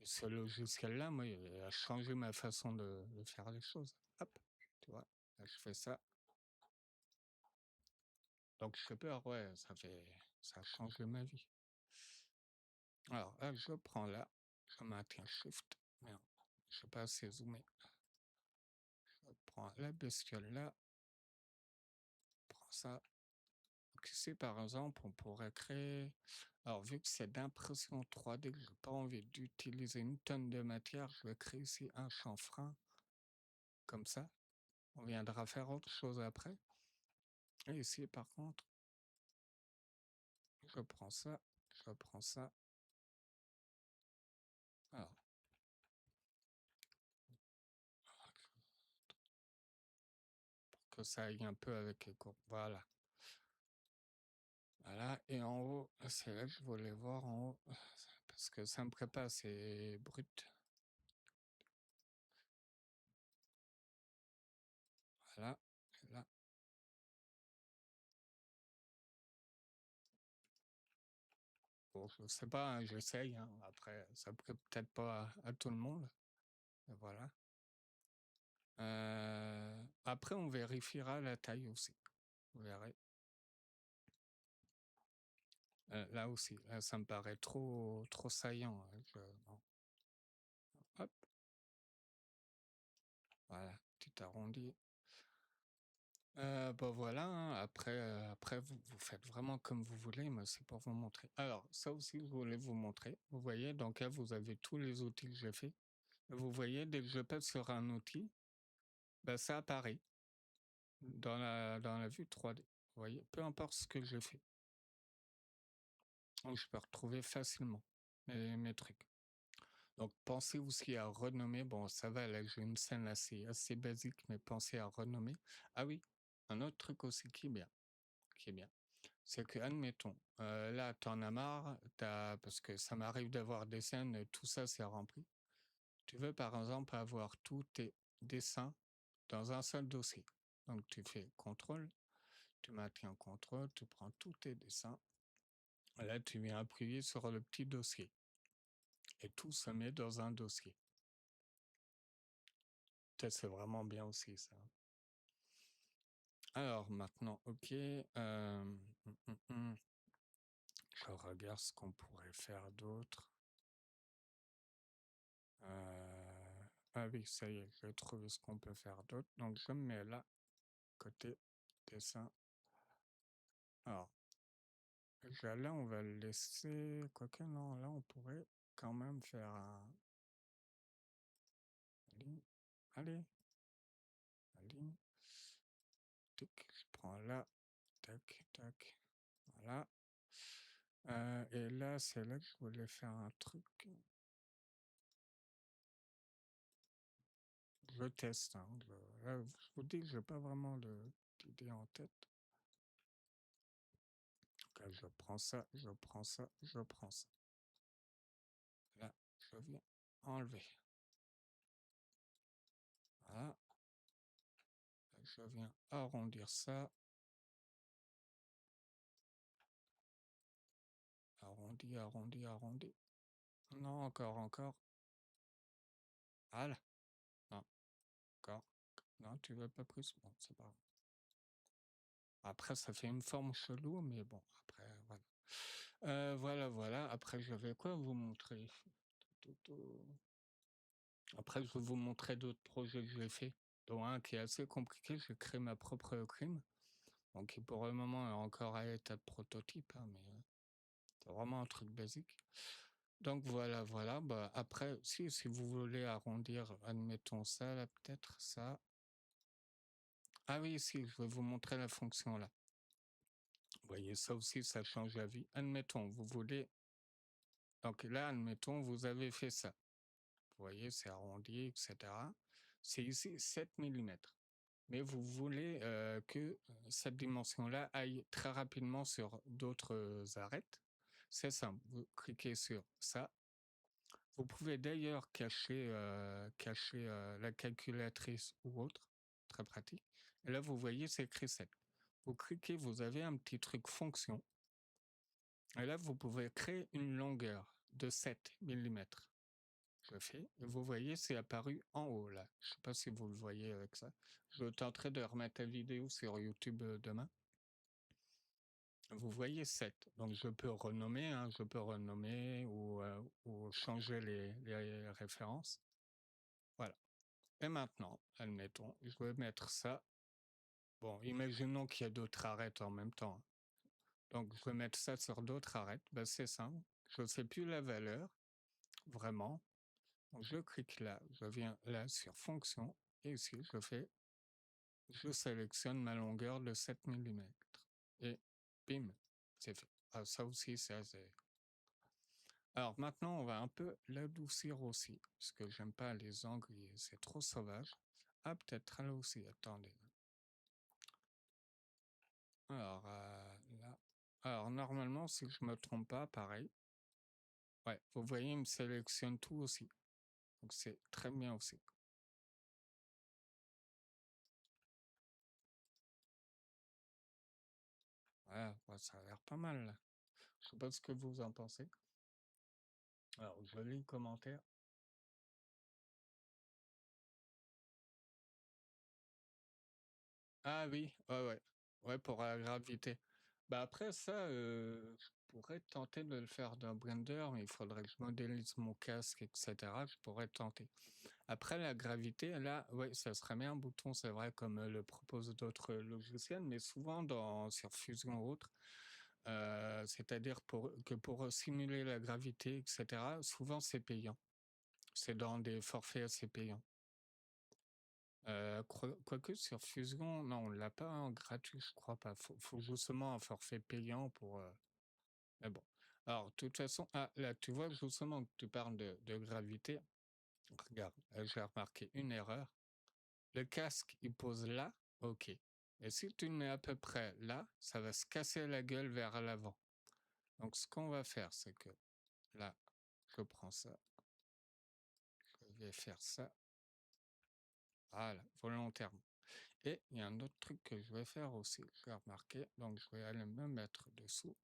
Speaker 1: Et ce logiciel-là, moi, il a changé ma façon de faire les choses. Hop, tu vois, là, je fais ça. Donc, Shaper, ouais, ça a changé ma vie. Alors, là, je prends là, je maintiens Shift. Merde, je sais pas assez zoomer. Je prends la bestiole là, je prends ça. Donc ici, par exemple, on pourrait créer. Alors, vu que c'est d'impression 3D, que je n'ai pas envie d'utiliser une tonne de matière, je vais créer ici un chanfrein. Comme ça. On viendra faire autre chose après. Et ici, par contre, je prends ça, je prends ça. Alors, pour que ça aille un peu avec les courbes. Voilà. Voilà. Et en haut, c'est là que je voulais voir en haut. Parce que ça me prépare, c'est brut. Voilà. Et là. Bon, je sais pas, hein, j'essaye, hein. Après, ça plaît peut-être pas à tout le monde. Et voilà. Après, on vérifiera la taille aussi. Vous verrez. Là aussi, là, ça me paraît trop saillant, hein. Non. Hop. Voilà, petit arrondi. Voilà, hein. Après vous faites vraiment comme vous voulez, mais c'est pour vous montrer. Alors, ça aussi, je voulais vous montrer. Vous voyez, donc là, vous avez tous les outils que j'ai fait. Vous voyez, dès que je pèse sur un outil, bah, ça apparaît dans la vue 3D. Vous voyez, peu importe ce que j'ai fait. Donc, je peux retrouver facilement mes trucs. Donc, pensez aussi à renommer. Bon, ça va, là, j'ai une scène assez basique, mais pensez à renommer. Ah oui, un autre truc aussi qui est bien, c'est que, admettons, là, t'en as marre, parce que ça m'arrive d'avoir des scènes, tout ça, c'est rempli. Tu veux, par exemple, avoir tous tes dessins dans un seul dossier. Donc, tu fais contrôle, tu maintiens contrôle, tu prends tous tes dessins. Là, tu viens appuyer sur le petit dossier et tout se met dans un dossier. Ça, c'est vraiment bien aussi, ça. Alors, maintenant, ok. Je regarde ce qu'on pourrait faire d'autre. Ah oui, ça y est, j'ai trouvé ce qu'on peut faire d'autre. Donc, je me mets là, côté dessin. Alors, là, on va le laisser. Quoique, non, là, on pourrait quand même faire un. Allez, allez. Tic, je prends là. Tac, tac. Voilà. Et là, c'est là que je voulais faire un truc. Je teste. Hein, là, je vous dis que je n'ai pas vraiment d'idée en tête. Donc, je prends ça, je prends ça, je prends ça. Là, je viens enlever. Voilà. Là, je viens arrondir ça. Arrondi, arrondi, arrondi. Non, encore. Voilà. Non, encore. Non, tu veux pas plus? Bon, c'est pas grave. Après, ça fait une forme chelou, mais bon, après, voilà. Voilà. Après, je vais quoi vous montrer? Après, je vais vous montrer d'autres projets que j'ai fait, dont un qui est assez compliqué. J'ai créé ma propre crime, donc qui pour le moment est encore à l'état de prototype, hein, mais c'est vraiment un truc basique. Donc voilà. Bah, après, si vous voulez arrondir, admettons ça, là, peut-être ça. Ah oui, si, je vais vous montrer la fonction là. Vous voyez, ça aussi, ça change la vie. Admettons, vous voulez. Donc là, admettons, vous avez fait ça. Vous voyez, c'est arrondi, etc. C'est ici 7 mm. Mais vous voulez que cette dimension-là aille très rapidement sur d'autres arêtes. C'est simple, vous cliquez sur ça. Vous pouvez d'ailleurs cacher la calculatrice ou autre, très pratique. Et là, vous voyez, c'est écrit 7. Vous cliquez, vous avez un petit truc fonction. Et là, vous pouvez créer une longueur de 7 mm. Je le fais. Et vous voyez, c'est apparu en haut là. Je ne sais pas si vous le voyez avec ça. Je tenterai de remettre la vidéo sur YouTube demain. Vous voyez 7. Donc je peux renommer, hein, ou changer les références. Voilà. Et maintenant, admettons, je vais mettre ça. Bon, imaginons qu'il y a d'autres arêtes en même temps. Donc je vais mettre ça sur d'autres arêtes. Ben, c'est simple. Je ne sais plus la valeur, vraiment. Donc je clique là, je viens là sur fonction. Et ici, je sélectionne ma longueur de 7 mm. Et bim, c'est fait. Ah, ça aussi, c'est assez. Alors maintenant, on va un peu l'adoucir aussi, parce que j'aime pas les angles, c'est trop sauvage. Ah, peut-être là aussi, attendez. Alors là, alors normalement, si je me trompe pas, pareil. Ouais, vous voyez, il me sélectionne tout aussi. Donc c'est très bien aussi. Voilà, ça a l'air pas mal là. Je sais pas ce que vous en pensez. Alors, je lis le commentaire. Ah oui, ouais. Ouais, pour la gravité. Bah après ça, je pourrais tenter de le faire dans Blender, mais il faudrait que je modélise mon casque, etc. Je pourrais tenter. Après la gravité, là, ouais, ça serait bien un bouton, c'est vrai, comme le proposent d'autres logiciels, mais souvent sur Fusion ou autre, c'est-à-dire pour simuler la gravité, etc., souvent c'est payant. C'est dans des forfaits assez payants. Quoique sur Fusion, non, on l'a pas en gratuit, je crois pas. Faut justement un forfait payant pour. Mais bon. Alors, de toute façon, ah, là, tu vois, justement, que tu parles de gravité. Regarde, j'ai remarqué une erreur. Le casque, il pose là, ok. Et si tu le mets à peu près là, ça va se casser la gueule vers l'avant. Donc, ce qu'on va faire, c'est que là, je prends ça, je vais faire ça, voilà, volontairement. Et il y a un autre truc que je vais faire aussi, j'ai remarqué. Donc, je vais aller me mettre dessous,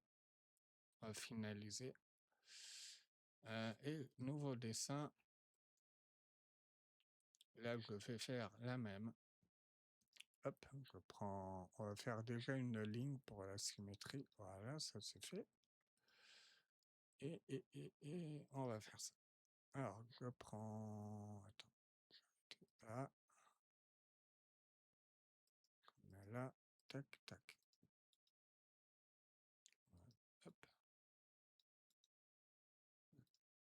Speaker 1: on va finaliser. Et nouveau dessin, là, je vais faire la même. Hop, je prends, on va faire déjà une ligne pour la symétrie. Voilà, ça c'est fait. Et on va faire ça. Alors, je prends, attends, là, je mets là, tac, tac. Hop,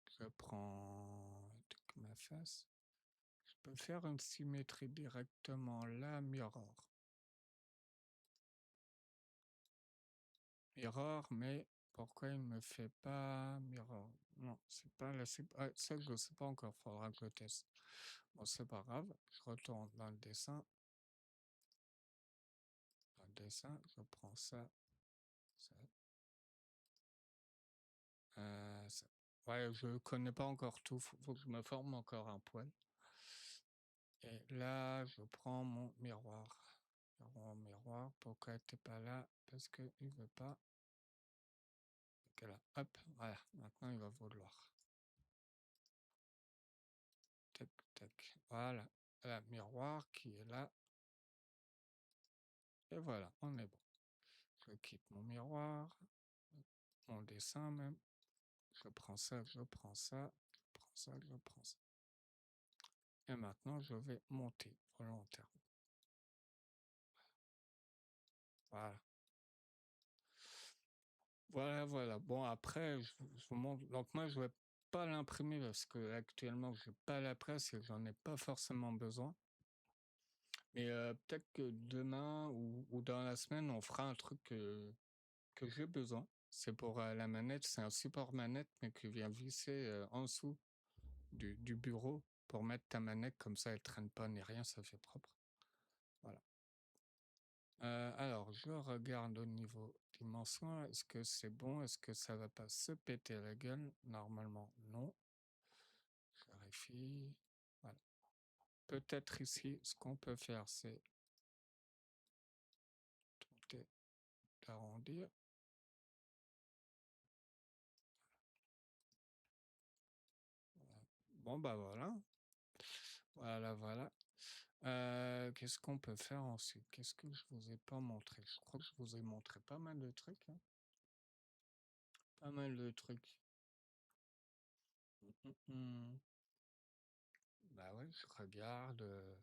Speaker 1: je prends ma face. Je peux faire une symétrie directement là, mirror. Mirror, mais pourquoi il me fait pas mirror? Non, c'est pas là, ça je sais pas encore, faudra que je teste. Bon, c'est pas grave, je retourne dans le dessin. Dans le dessin, je prends ça, ça, ça. Ouais, je connais pas encore tout, faut que je me forme encore un poil. Et là, je prends mon miroir. Miroir, pourquoi t'es pas là? Parce que il veut pas. Ok, là, hop, voilà, maintenant il va vouloir. Tac, tac, voilà, la miroir qui est là. Et voilà, on est bon. Je quitte mon miroir, mon dessin même. Je prends ça, je prends ça, je prends ça, je prends ça. Et maintenant, je vais monter volontairement. Voilà. Voilà, voilà. Bon, après, je vous montre. Donc, moi, je vais pas l'imprimer parce que actuellement, j'ai pas la presse et j'en ai pas forcément besoin. Mais peut-être que demain ou dans la semaine, on fera un truc que j'ai besoin. C'est pour la manette. C'est un support manette, mais qui vient visser en dessous du bureau pour mettre ta manette. Comme ça, elle traîne pas ni rien, ça fait propre. Voilà. Alors, je regarde au niveau dimension. Est-ce que c'est bon? Est-ce que ça va pas se péter la gueule? Normalement, non. Je vérifie. Voilà. Peut-être ici, ce qu'on peut faire, c'est tenter d'arrondir. Bon, bah voilà. Voilà, voilà. Qu'est-ce qu'on peut faire ensuite? Qu'est-ce que je vous ai pas montré? Je crois que je vous ai montré pas mal de trucs, hein. Pas mal de trucs. Bah ouais, je regarde.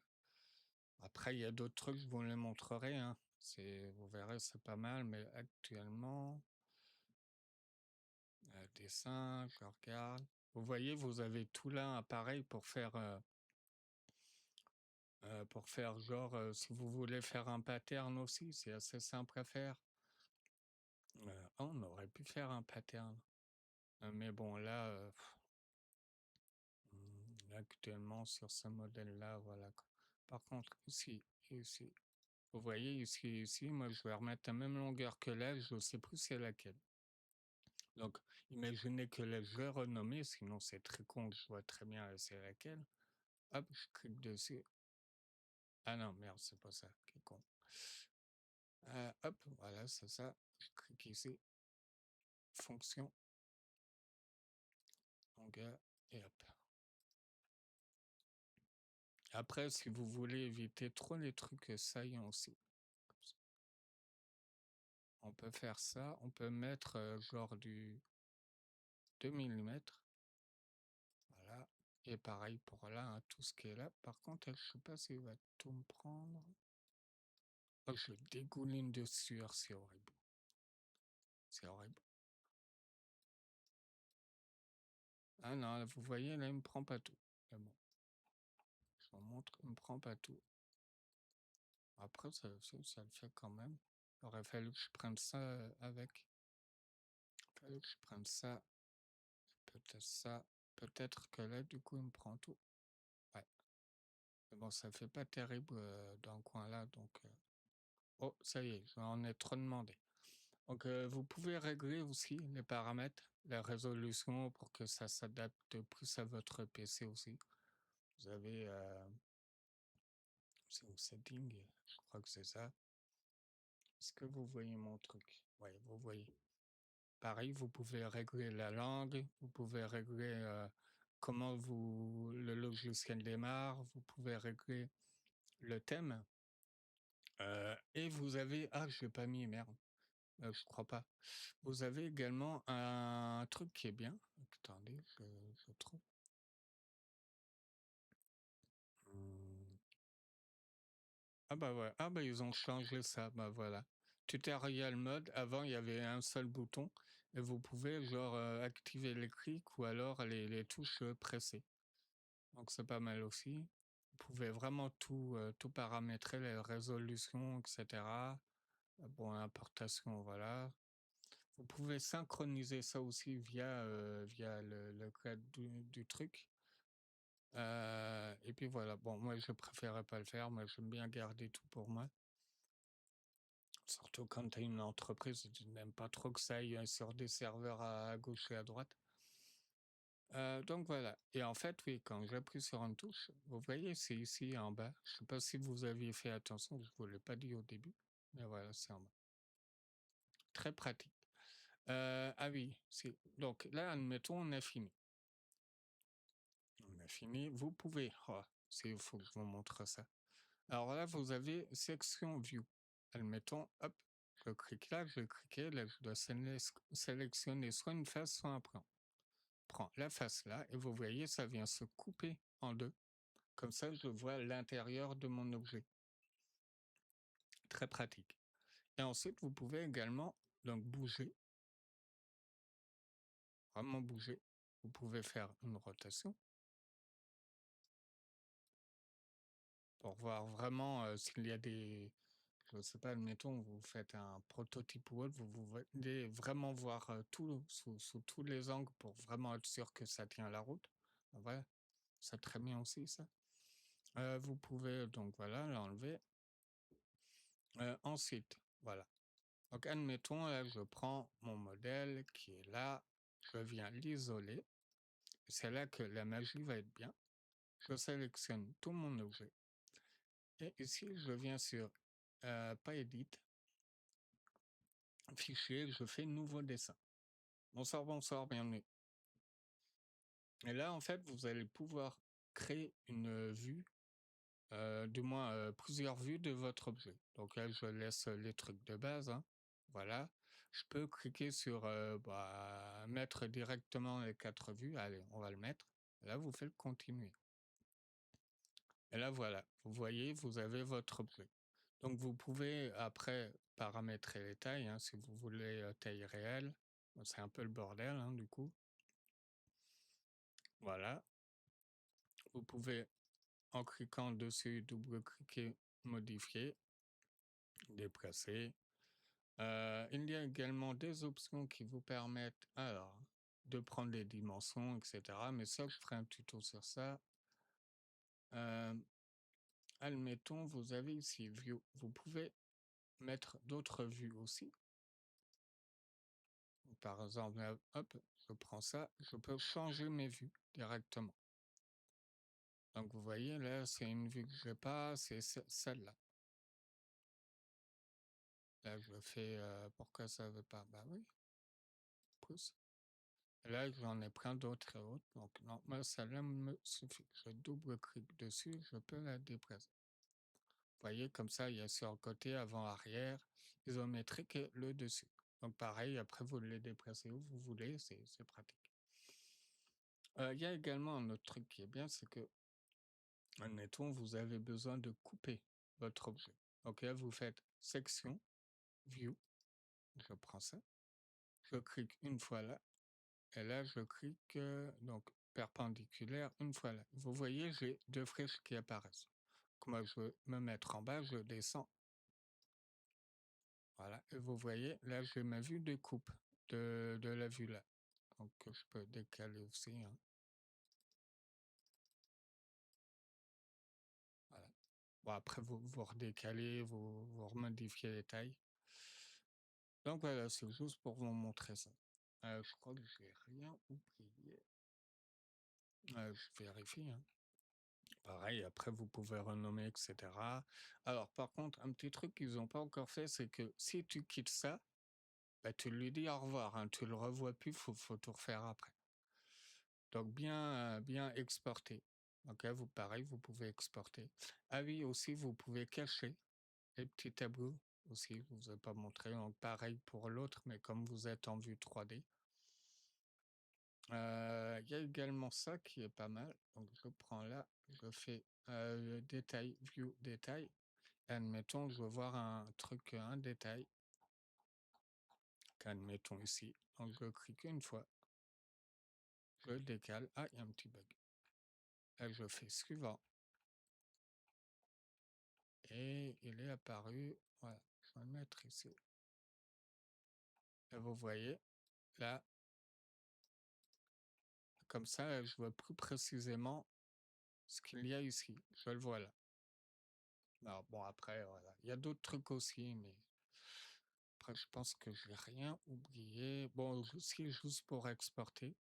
Speaker 1: Après, il y a d'autres trucs, je vous les montrerai, hein. Vous verrez, c'est pas mal, mais actuellement, dessin, je regarde. Vous voyez, vous avez tout là, pareil, pour faire genre, si vous voulez faire un pattern aussi, c'est assez simple à faire. On aurait pu faire un pattern. Mais bon, là, actuellement, sur ce modèle-là, voilà, quoi. Par contre, ici, vous voyez, ici, moi, je vais remettre la même longueur que là, je ne sais plus c'est laquelle. Donc, imaginez que là, je vais renommer, sinon c'est très con, je vois très bien c'est laquelle. Hop, je clique dessus. Ah non, merde, c'est pas ça qui est con. Hop, voilà, c'est ça. Je clique ici. Fonction. Longueur. Et hop. Après, si vous voulez éviter trop les trucs saillants aussi, on peut faire ça. On peut mettre genre du 2 mm. Voilà. Et pareil pour là, hein, tout ce qui est là. Par contre, je sais pas s'il va tout me prendre. Oh, je dégouline de sueur, c'est horrible. C'est horrible. Ah non, vous voyez, là, il me prend pas tout. Mais bon, je vous montre, il me prend pas tout. Après, ça le fait quand même. Il aurait fallu que je prenne ça avec. fallait que je prenne ça, peut-être ça. Peut-être que là, du coup, il me prend tout. Ouais. Mais bon, ça fait pas terrible dans le coin là, donc. Oh, ça y est, j'en ai trop demandé. Donc, vous pouvez régler aussi les paramètres, la résolution pour que ça s'adapte plus à votre PC aussi. Vous avez, c'est au setting, je crois que c'est ça. Est-ce que vous voyez mon truc? Oui, vous voyez. Pareil, vous pouvez régler la langue, vous pouvez régler comment le logiciel démarre, vous pouvez régler le thème. Et vous avez, ah, je l'ai pas mis, merde, je crois pas. Vous avez également un truc qui est bien. Attendez, je trouve. Hmm. Ah bah ouais, ah bah ils ont changé ça, bah voilà. Tutorial mode, avant il y avait un seul bouton et vous pouvez genre activer les clics ou alors les touches pressées. Donc c'est pas mal aussi. Vous pouvez vraiment tout paramétrer, les résolutions, etc. Bon, l'importation, voilà. Vous pouvez synchroniser ça aussi via le code du truc. Et puis voilà, bon, moi je préférais pas le faire, moi j'aime bien garder tout pour moi. Surtout quand tu as une entreprise, tu n'aimes pas trop que ça aille sur des serveurs à gauche et à droite. Donc voilà. Et en fait, oui, quand j'appuie sur une touche, vous voyez, c'est ici en bas. Je sais pas si vous aviez fait attention, je vous l'ai pas dit au début, mais voilà, c'est en bas. Très pratique. Ah oui, donc là, admettons, on a fini. On a fini. Vous pouvez. Oh, il faut que je vous montre ça. Alors là, vous avez section view. Admettons, hop, je clique là, je vais cliquer. Là, je dois sélectionner soit une face, soit un plan. Prends la face là et vous voyez, ça vient se couper en deux. Comme ça, je vois l'intérieur de mon objet. Très pratique. Et ensuite, vous pouvez également donc bouger, vraiment bouger. Vous pouvez faire une rotation pour voir vraiment s'il y a des, je ne sais pas, admettons, vous faites un prototype ou autre, vous voulez vraiment voir tout sous tous les angles pour vraiment être sûr que ça tient la route. Voilà, c'est très bien aussi ça. Vous pouvez donc voilà l'enlever. Ensuite, voilà. Donc admettons, là, je prends mon modèle qui est là, je viens l'isoler. C'est là que la magie va être bien. Je sélectionne tout mon objet. Et ici, je viens sur pas edit, fichier, je fais nouveau dessin. Bonsoir, bonsoir, bienvenue. Et là, en fait, vous allez pouvoir créer une vue, du moins plusieurs vues de votre objet. Donc là, je laisse les trucs de base, hein. Voilà. Je peux cliquer sur mettre directement les 4 vues. Allez, on va le mettre. Là, vous faites continuer. Et là, voilà. Vous voyez, vous avez votre objet. Donc, vous pouvez après paramétrer les tailles, hein, si vous voulez taille réelle. Bon, c'est un peu le bordel, hein, du coup. Voilà. Vous pouvez, en cliquant dessus, double-cliquer, modifier, déplacer. Il y a également des options qui vous permettent alors de prendre les dimensions, etc. Mais ça, je ferai un tuto sur ça. Admettons, vous avez ici View. Vous pouvez mettre d'autres vues aussi. Par exemple, là, hop, je prends ça, je peux changer mes vues directement. Donc vous voyez, là, c'est une vue que je n'ai pas, c'est celle-là. Là, je fais, pourquoi ça ne veut pas? Bah oui, pouce. Là, j'en ai plein d'autres et autres. Donc, non, moi, celle-là me suffit. Je double-clique dessus, je peux la déplacer. Vous voyez, comme ça, il y a sur le côté, avant, arrière, isométrique et le dessus. Donc, pareil, après, vous les déplacez où vous voulez, c'est pratique. Il y a également un autre truc qui est bien, c'est que, admettons, vous avez besoin de couper votre objet. Donc là, vous faites section, view, je prends ça, je clique une fois là, et là, je clique donc perpendiculaire une fois là. Vous voyez, j'ai deux flèches qui apparaissent. Donc moi, je veux me mettre en bas, je descends. Voilà, et vous voyez, là, j'ai ma vue de coupe. de la vue là. Donc je peux décaler aussi, hein. Voilà. Bon, après, vous redécalez, vous remodifiez les tailles. Donc voilà, c'est juste pour vous montrer ça. Je crois que j'ai rien oublié. Je vérifie, hein. Pareil, après, vous pouvez renommer, etc. Alors, par contre, un petit truc qu'ils n'ont pas encore fait, c'est que si tu quittes ça, bah, tu lui dis au revoir, hein, tu le revois plus, faut tout refaire après. Donc, bien exporter. Ok, vous, pareil, vous pouvez exporter. Ah oui, aussi, vous pouvez cacher les petits tableaux aussi, je vous ai pas montré. Donc, pareil pour l'autre, mais comme vous êtes en vue 3D. Il y a également ça qui est pas mal. Donc, je prends là, je fais détail, view, détail. Admettons, je veux voir un truc, un détail. Admettons ici. Donc, je clique une fois. Je décale. Ah, il y a un petit bug. Là, je fais suivant. Et il est apparu. Voilà. Je vais le mettre ici. Et vous voyez, là, comme ça, je vois plus précisément ce qu'il y a ici. Je le vois là. Alors, bon, après, voilà. Il y a d'autres trucs aussi, mais après, je pense que je n'ai rien oublié. Bon, si juste pour exporter.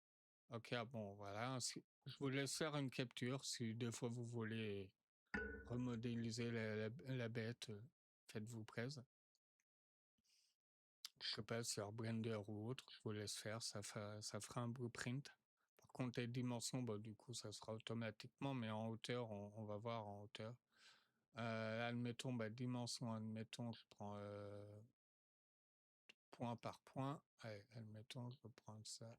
Speaker 1: Ok, ah bon, voilà. Je vous laisse faire une capture. Si deux fois vous voulez remodéliser la bête, faites-vous plaisir. Je sais pas, sur Blender ou autre, je vous laisse faire. Ça fera un blueprint. Par contre, les dimensions, bah, du coup, ça sera automatiquement, mais en hauteur, on va voir en hauteur. Admettons, bah, dimension, admettons, je prends point par point. Allez, admettons, je vais prendre ça.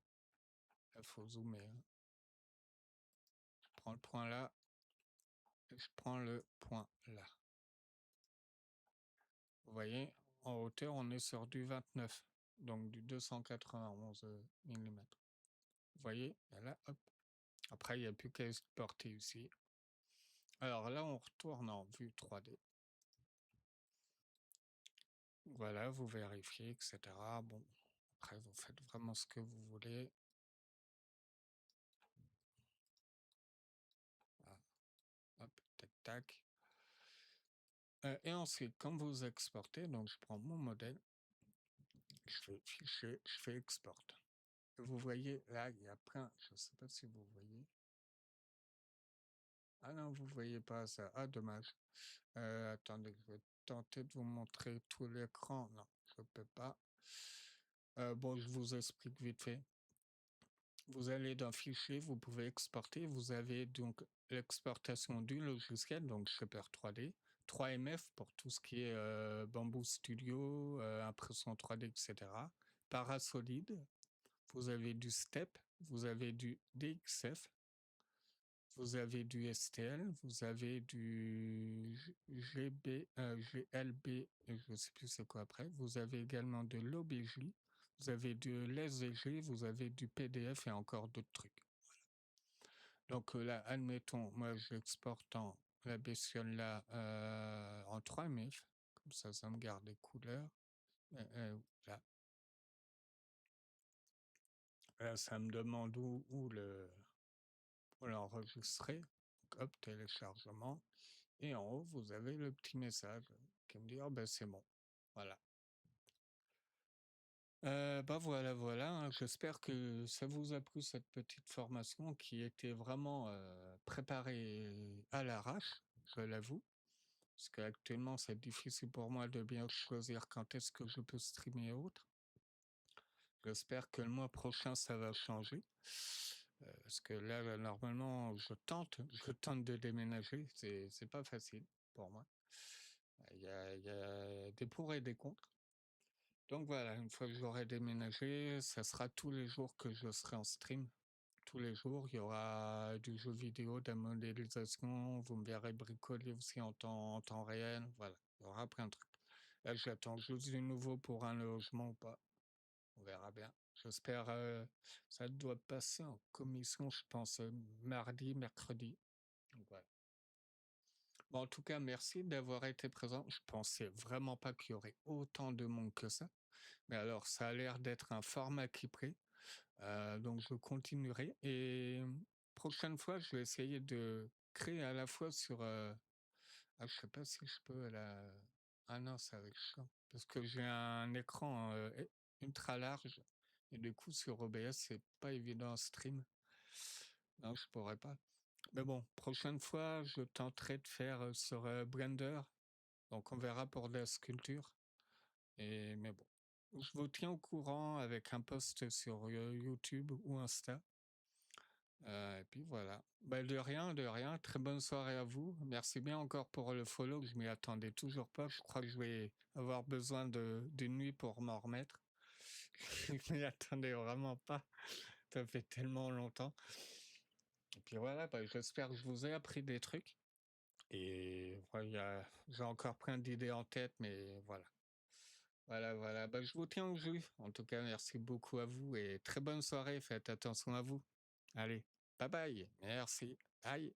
Speaker 1: Il faut zoomer, hein. Je prends le point là et je prends le point là. Vous voyez, en hauteur, on est sur du 29, donc du 291 mm. Vous voyez, et là, hop. Après, il n'y a plus qu'à exporter ici. Alors là, on retourne en vue 3D. Voilà, vous vérifiez, etc. Bon, après, vous faites vraiment ce que vous voulez. Voilà. Hop, tac, tac. Et ensuite, quand vous exportez, donc je prends mon modèle, je fais fichier, je fais export. Vous voyez, là, il y a plein, je ne sais pas si vous voyez. Ah non, vous voyez pas ça. Ah, dommage. Attendez, je vais tenter de vous montrer tout l'écran. Non, je ne peux pas. Bon, je vous explique vite fait. Vous allez dans Fichier, vous pouvez exporter. Vous avez donc l'exportation du logiciel, donc Shaper 3D, 3MF pour tout ce qui est Bamboo Studio, impression 3D, etc. Parasolid, vous avez du STEP, vous avez du DXF, vous avez du STL, vous avez du GLB, je ne sais plus c'est quoi après. Vous avez également de l'OBJ, vous avez de l'SVG, vous avez du PDF et encore d'autres trucs. Donc là, admettons, moi j'exporte la bestiole là en 3MF, comme ça me garde les couleurs. Là. Là, ça me demande où l'enregistrer. Donc, hop, téléchargement. Et en haut, vous avez le petit message qui me dit, oh, ben c'est bon. Voilà. Bah voilà, hein. J'espère que ça vous a plu cette petite formation qui était vraiment préparée à l'arrache, je l'avoue. Parce qu'actuellement, c'est difficile pour moi de bien choisir quand est-ce que je peux streamer et autres. J'espère que le mois prochain, ça va changer. Parce que là, normalement, je tente de déménager. C'est pas facile pour moi. Il y a des pour et des contre. Donc voilà, une fois que j'aurai déménagé, ça sera tous les jours que je serai en stream. Tous les jours, il y aura du jeu vidéo, de la modélisation. Vous me verrez bricoler aussi en temps réel. Voilà, il y aura plein de trucs. Là, j'attends juste du nouveau pour un logement ou pas. On verra bien. J'espère ça doit passer en commission, je pense, mardi, mercredi. Donc, voilà. Bon, en tout cas, merci d'avoir été présent. Je pensais vraiment pas qu'il y aurait autant de monde que ça. Mais alors, ça a l'air d'être un format qui plaît. Donc je continuerai et prochaine fois, je vais essayer de créer à la fois sur, je sais pas si je peux là. Ah non, ça va être chiant parce que j'ai un écran, ultra large et du coup sur OBS, c'est pas évident à stream. Non, je pourrais pas. Mais bon, prochaine fois, je tenterai de faire, sur, Blender, donc on verra pour la sculpture et mais bon. Je vous tiens au courant avec un post sur, YouTube ou Insta. Et puis voilà. Bah, de rien, de rien. Très bonne soirée à vous. Merci bien encore pour le follow. Je m'y attendais toujours pas. Je crois que je vais avoir besoin d'une nuit pour m'en remettre. Je m'y attendais vraiment pas. Ça fait tellement longtemps. Et puis voilà, bah, j'espère que je vous ai appris des trucs. Et voilà, j'ai encore plein d'idées en tête, mais voilà. Voilà, voilà. Bah, je vous tiens au jus. En tout cas, merci beaucoup à vous et très bonne soirée. Faites attention à vous. Allez, bye bye. Merci. Bye.